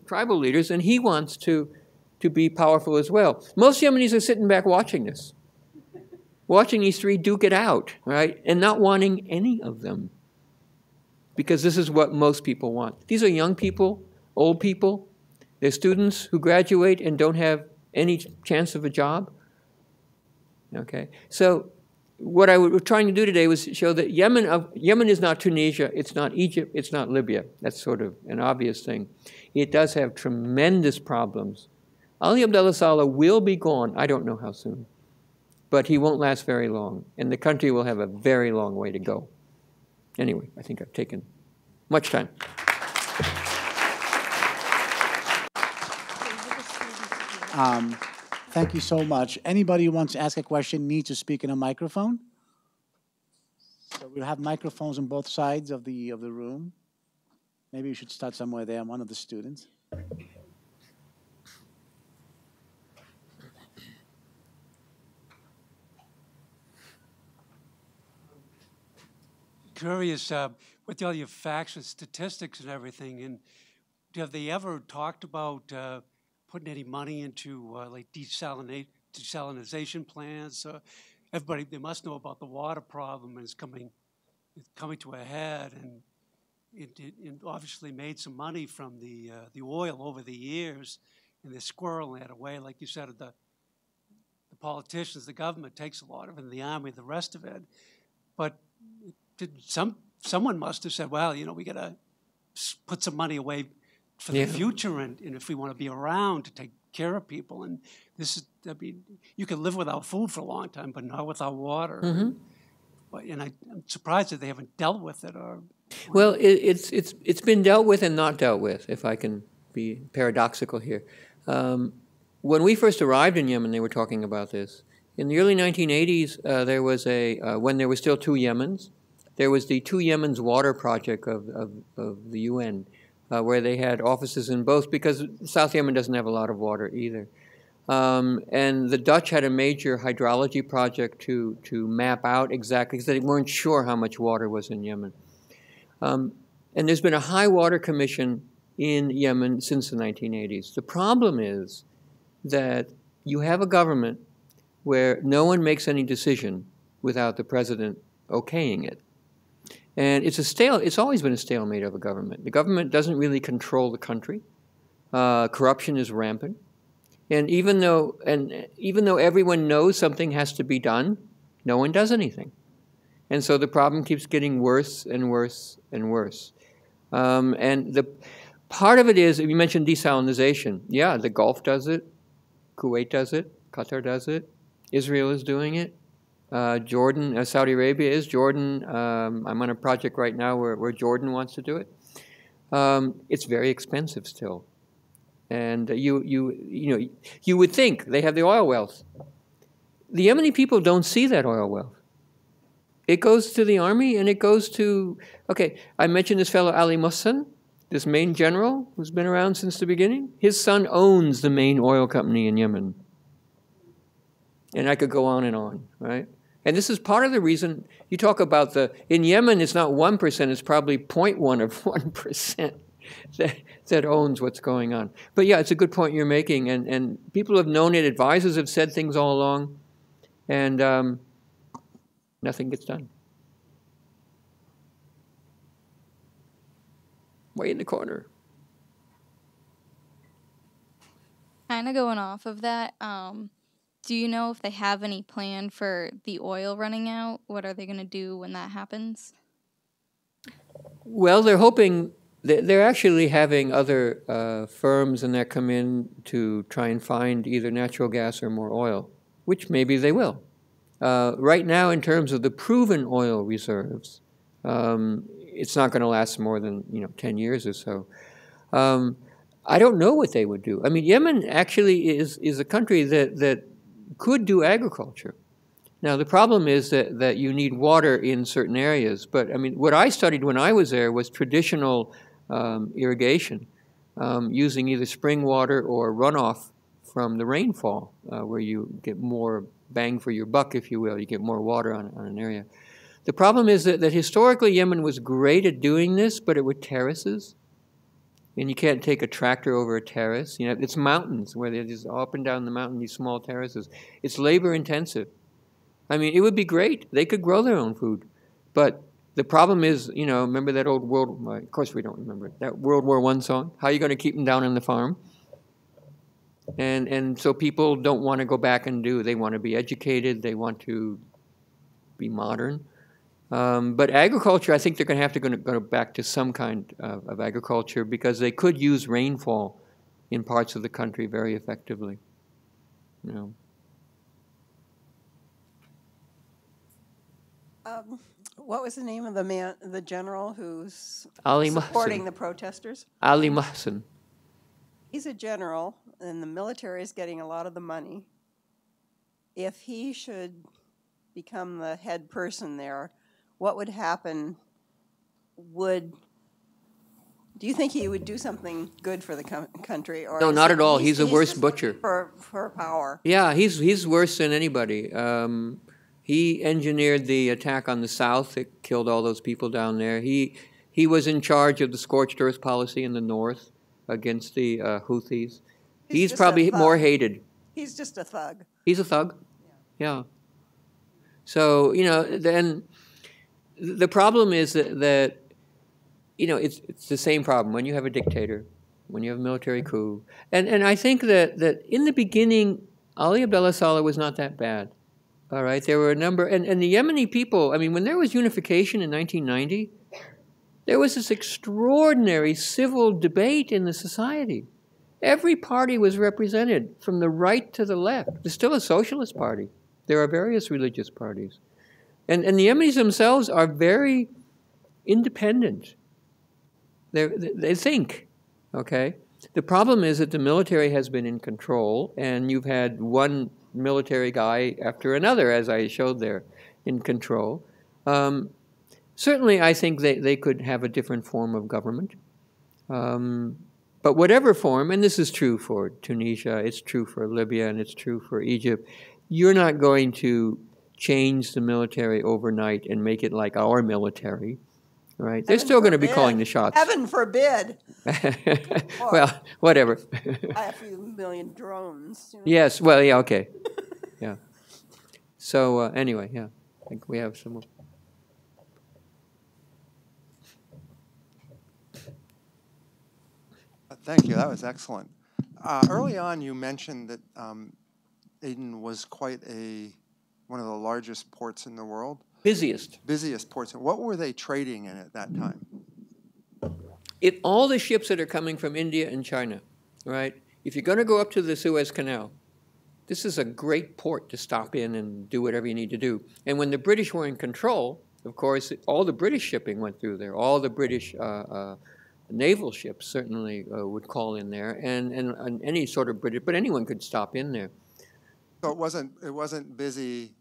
and he wants to be powerful as well. Most Yemenis are sitting back watching this, watching these three duke it out, right, and not wanting any of them, because this is what most people want. These are young people, old people. They're students who graduate and don't have any chance of a job. Okay, so what I was trying to do today was show that Yemen is not Tunisia, it's not Egypt, it's not Libya. That's sort of an obvious thing. It does have tremendous problems. Ali Abdullah Saleh will be gone, I don't know how soon, but he won't last very long, and the country will have a very long way to go. Anyway, I think I've taken much time. Thank you so much. Anybody who wants to ask a question needs to speak in a microphone. So we'll have microphones on both sides of the room. Maybe you should start somewhere there. I'm one of the students. Curious, with all your facts and statistics and everything, and have they ever talked about putting any money into like desalinization plants? Everybody, they must know about the water problem, and it's coming to a head, and it obviously made some money from the oil over the years, and they're squirreling it away, like you said. The politicians, the government takes a lot of it, and the army, the rest of it. But someone must have said, well, you know, we got to put some money away for the future, and if we want to be around to take care of people. And this is, I mean, you can live without food for a long time, but not without water. Mm-hmm. And I'm surprised that they haven't dealt with it. Well, it's been dealt with and not dealt with, if I can be paradoxical here. When we first arrived in Yemen, they were talking about this. In the early 1980s, there was when there were still two Yemens, there was the Two Yemens Water Project of the UN, where they had offices in both, because South Yemen doesn't have a lot of water either. And the Dutch had a major hydrology project to map out exactly, because they weren't sure how much water was in Yemen. And there's been a high water commission in Yemen since the 1980s. The problem is that you have a government where no one makes any decision without the president okaying it. And it's always been a stalemate of a government. The government doesn't really control the country. Corruption is rampant. And even though everyone knows something has to be done, no one does anything. And so the problem keeps getting worse and worse and worse. And the part of it is, you mentioned desalinization. Yeah, the Gulf does it. Kuwait does it. Qatar does it. Israel is doing it. Jordan, Saudi Arabia is. Jordan, I'm on a project right now where Jordan wants to do it. It's very expensive still. And you would think they have the oil wealth. The Yemeni people don't see that oil wealth. It goes to the army and it goes to, okay, I mentioned this fellow Ali Mohsen, this main general who's been around since the beginning. His son owns the main oil company in Yemen. And I could go on, right? And this is part of the reason you talk about in Yemen it's not 1%, it's probably 0.1 of 1% that owns what's going on. But yeah, it's a good point you're making, and people have known it, advisors have said things all along, and nothing gets done. Way in the corner. Kind of going off of that, do you know if they have any plan for the oil running out? What are they going to do when that happens? Well, they're hoping, they're actually having other firms and that come in to try and find either natural gas or more oil, which maybe they will. Right now, in terms of the proven oil reserves, it's not going to last more than 10 years or so. I don't know what they would do. I mean, Yemen actually is a country that could do agriculture. Now, the problem is that you need water in certain areas. But, I mean, what I studied when I was there was traditional irrigation, using either spring water or runoff from the rainfall, where you get more bang for your buck, if you will. You get more water on an area. The problem is that historically Yemen was great at doing this, but it were terraces. And you can't take a tractor over a terrace. It's mountains where they're just up and down the mountain, these small terraces. It's labor intensive. I mean, it would be great. They could grow their own food. But the problem is, remember that old of course we don't remember it, that World War I song? How are you going to keep them down on the farm? And so people don't want to go back and they want to be educated. They want to be modern. But agriculture, I think they're going to have to go back to some kind of agriculture because they could use rainfall in parts of the country very effectively. What was the name of the general who's Ali supporting Mohsen. the protesters? Ali Mohsen. He's a general, and the military is getting a lot of the money. If he should become the head person there, what would happen? Do you think he would do something good for the country? Or No, not at all. He's the worst butcher. For power. Yeah, he's worse than anybody. He engineered the attack on the south that killed all those people down there. He was in charge of the scorched earth policy in the north against the Houthis. He's probably more hated. He's just a thug. He's a thug. Yeah. So, then the problem is that it's the same problem when you have a dictator, when you have a military coup. And I think that in the beginning, Ali Abdullah Saleh was not that bad. All right, there were a number, and the Yemeni people, I mean, when there was unification in 1990, there was this extraordinary civil debate in the society. Every party was represented from the right to the left. There's still a socialist party. There are various religious parties. And the Yemenis themselves are very independent. They think, okay? The problem is that the military has been in control, and you've had one military guy after another, as I showed there, in control. Certainly, I think they could have a different form of government. But whatever form, and this is true for Tunisia, it's true for Libya, and it's true for Egypt, you're not going to change the military overnight and make it like our military, right? They're still going to be calling the shots. Heaven forbid. Well, whatever. I have a few million drones. Yes, well, yeah, okay. Yeah. So anyway, yeah, I think we have some more. Thank you. That was excellent. Early on, you mentioned that Aden was quite one of the largest ports in the world. Busiest ports. What were they trading in at that time? All the ships that are coming from India and China, right? If you're going to go up to the Suez Canal, this is a great port to stop in and do whatever you need to do. And when the British were in control, of course, all the British shipping went through there. All the British naval ships certainly would call in there, and any sort of British, but anyone could stop in there. So it wasn't busy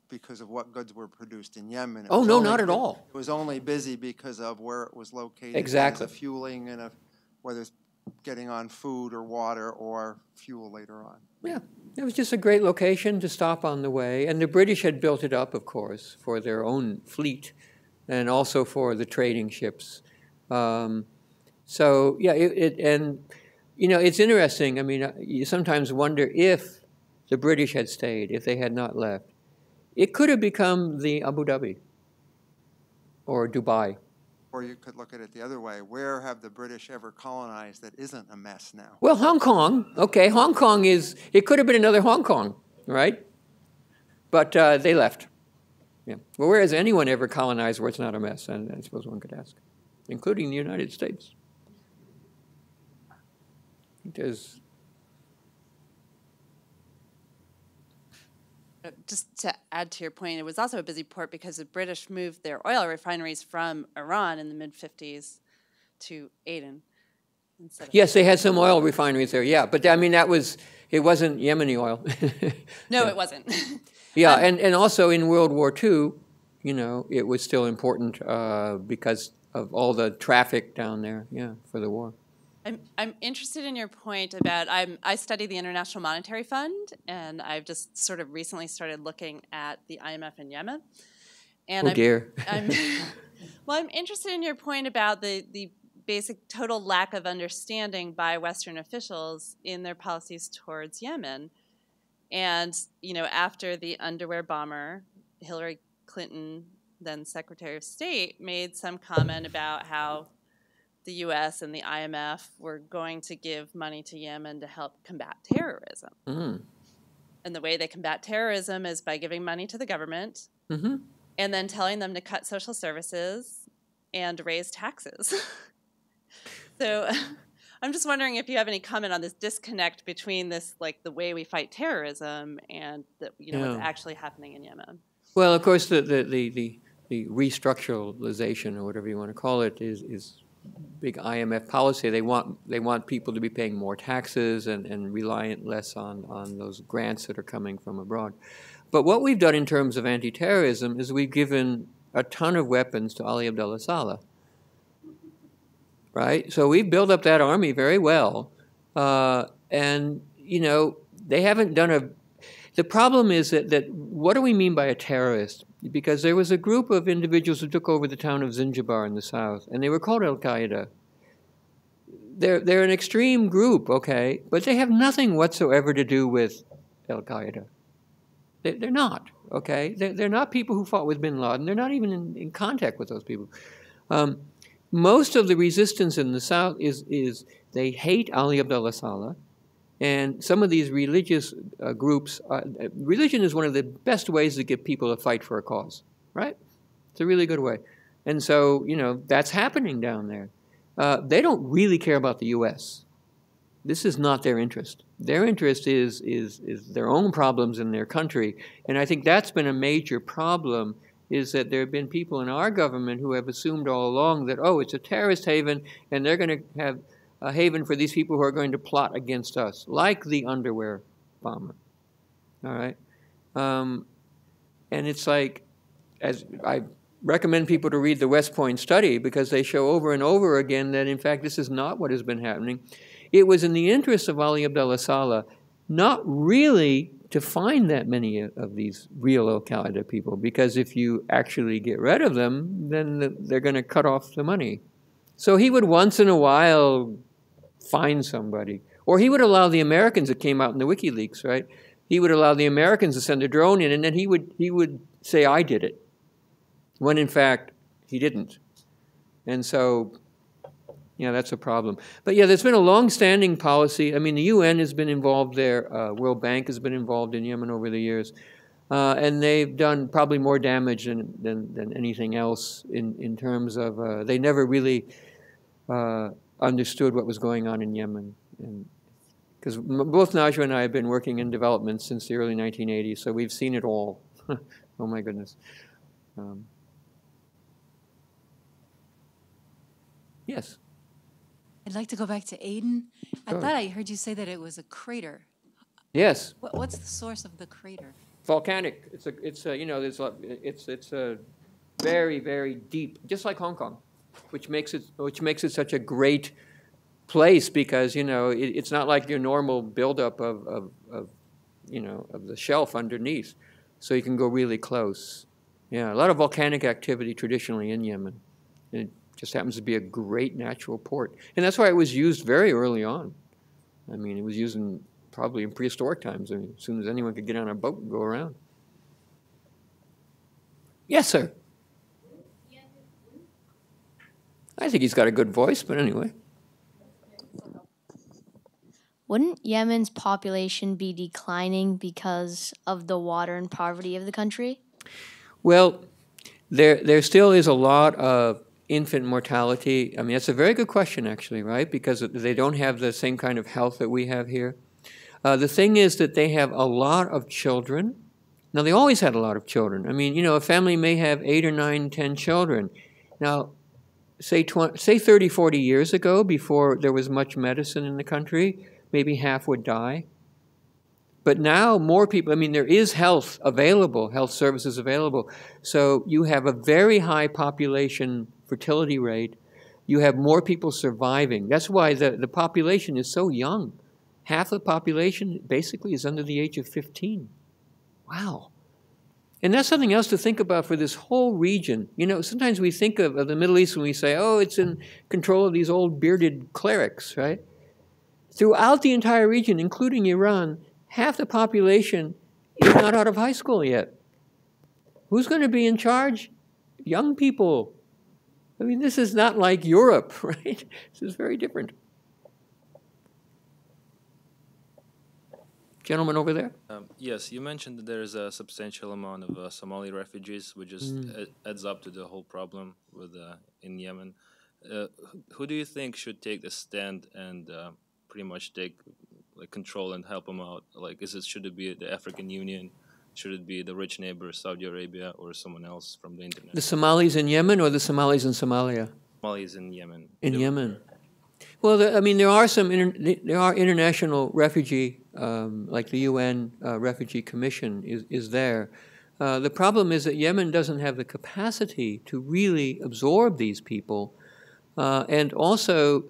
because of what goods were produced in Yemen. Oh, no, not at all. It was only busy because of where it was located. Exactly. As a fueling and whether it's getting on food or water or fuel later on. Yeah, it was just a great location to stop on the way. And the British had built it up, of course, for their own fleet and also for the trading ships. So, yeah, and, you know, it's interesting. I mean, you sometimes wonder if the British had stayed, if they had not left. It could have become the Abu Dhabi or Dubai. Or you could look at it the other way. Where have the British ever colonized that isn't a mess now? Well, Hong Kong. Okay, Hong Kong it could have been another Hong Kong, right? But they left. Yeah. Well, where has anyone ever colonized where it's not a mess? And I suppose one could ask, including the United States. Because just to add to your point, it was also a busy port because the British moved their oil refineries from Iran in the mid-50s to Aden. Yes, they had some oil refineries there, yeah. But, I mean, it wasn't Yemeni oil. No, it wasn't. Yeah, and also in World War II, you know, it was still important because of all the traffic down there, yeah, for the war. I'm interested in your point about I study the International Monetary Fund, and I've just sort of recently started looking at the IMF in Yemen. And I'm interested in your point about the basic total lack of understanding by Western officials in their policies towards Yemen. And, you know, after the underwear bomber, Hillary Clinton, then Secretary of State, made some comment about how the U.S. and the IMF were going to give money to Yemen to help combat terrorism. Mm. And the way they combat terrorism is by giving money to the government and then telling them to cut social services and raise taxes. So I'm just wondering if you have any comment on this disconnect between this, like the way we fight terrorism and what's actually happening in Yemen. Well, of course, the restructuralization, or whatever you want to call it, is big IMF policy. They want people to be paying more taxes and reliant less on those grants that are coming from abroad. But what we've done in terms of anti-terrorism is we've given a ton of weapons to Ali Abdullah Saleh. Right? So we've built up that army very well. And, you know, they haven't done the problem is that what do we mean by a terrorist? Because there was a group of individuals who took over the town of Zinjibar in the south, and they were called Al-Qaeda. They're an extreme group, okay, but they have nothing whatsoever to do with Al-Qaeda. They're not, okay? They're not people who fought with bin Laden. They're not even in contact with those people. Most of the resistance in the south is they hate Ali Abdullah Saleh. And some of these religious groups, religion is one of the best ways to get people to fight for a cause, right? It's a really good way. And so, you know, that's happening down there. They don't really care about the U.S. This is not their interest. Their interest is their own problems in their country. And I think that's been a major problem, is that there have been people in our government who have assumed all along that, oh, it's a terrorist haven, and they're going to have a haven for these people who are going to plot against us, like the underwear bomber. All right? And it's like, as I recommend people to read the West Point study, because they show over and over again that, in fact, this is not what has been happening. It was in the interest of Ali Abdullah Saleh not really to find that many of these real Al-Qaeda people, because if you actually get rid of them, then they're going to cut off the money. So he would once in a while find somebody. Or he would allow the Americans, that came out in the WikiLeaks, right? He would allow the Americans to send a drone in, and then he would say, I did it, when in fact he didn't. And so, Yeah, that's a problem. But yeah, there's been a long-standing policy. I mean, the UN has been involved there. World Bank has been involved in Yemen over the years. And they've done probably more damage than anything else in terms of, they never really understood what was going on in Yemen. Because both Najwa and I have been working in development since the early 1980s, so we've seen it all. Oh my goodness. Yes. I'd like to go back to Aden. I Sure. thought I heard you say that it was a crater. Yes. What's the source of the crater? Volcanic. It's a you know, it's a very, very deep, just like Hong Kong, which makes it such a great place because, you know, it's not like your normal buildup of you know, of the shelf underneath. So you can go really close. Yeah, a lot of volcanic activity traditionally in Yemen. And it just happens to be a great natural port. And that's why it was used very early on. I mean, it was used probably in prehistoric times. I mean, as soon as anyone could get on a boat and go around. Yes, sir. I think he's got a good voice, but anyway. Wouldn't Yemen's population be declining because of the water and poverty of the country? Well, there still is a lot of infant mortality. I mean, that's a very good question, actually, right? Because they don't have the same kind of health that we have here. The thing is that they have a lot of children. Now, they always had a lot of children. I mean, you know, a family may have 8 or 9, 10 children. Now, say 30, 40 years ago, before there was much medicine in the country, maybe half would die. But now more people, I mean, there is health available, health services available. So you have a very high population fertility rate. You have more people surviving. That's why the population is so young. Half the population basically is under the age of 15. Wow. And that's something else to think about for this whole region. You know, sometimes we think of the Middle East when we say, oh, it's in control of these old bearded clerics, right? Throughout the entire region, including Iran, half the population is not out of high school yet. Who's going to be in charge? Young people. I mean, this is not like Europe, right? This is very different. Gentleman over there? Yes, you mentioned that there is a substantial amount of Somali refugees, which just adds up to the whole problem with in Yemen. Who do you think should take the stand and pretty much take control and help them out? Like, should it be the African Union? Should it be the rich neighbor, Saudi Arabia, or someone else from the internet? The Somalis in Yemen or the Somalis in Somalia? Somalis in Yemen. In Yemen. Well, I mean, there are international refugee, like the UN Refugee Commission is there. The problem is that Yemen doesn't have the capacity to really absorb these people. And also,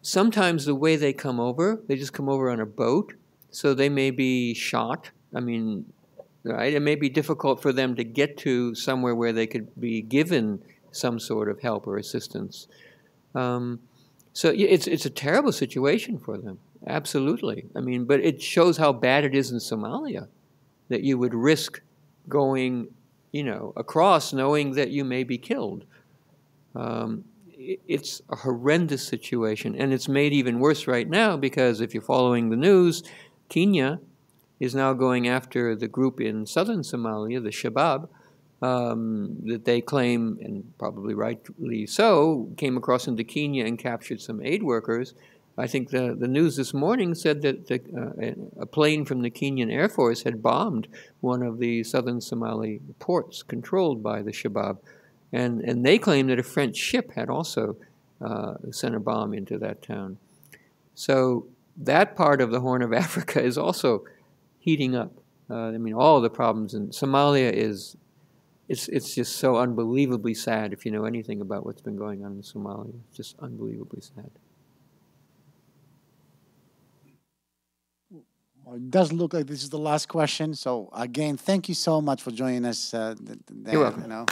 sometimes the way they come over, they just come over on a boat, so they may be shot. I mean, right? It may be difficult for them to get to somewhere where they could be given some sort of help or assistance. So it's a terrible situation for them, absolutely. I mean, but it shows how bad it is in Somalia, that you would risk going, you know, across knowing that you may be killed. It's a horrendous situation, and it's made even worse right now because if you're following the news, Kenya is now going after the group in southern Somalia, the Shabab, that they claim, and probably rightly so, came across into Kenya and captured some aid workers. I think the news this morning said that a plane from the Kenyan Air Force had bombed one of the southern Somali ports controlled by the Shabab. And they claim that a French ship had also sent a bomb into that town. So that part of the Horn of Africa is also heating up. I mean, all of the problems in Somalia it's just so unbelievably sad if you know anything about what's been going on in Somalia. It's just unbelievably sad. Well, it does look like this is the last question. So again, thank you so much for joining us. You're welcome. You know.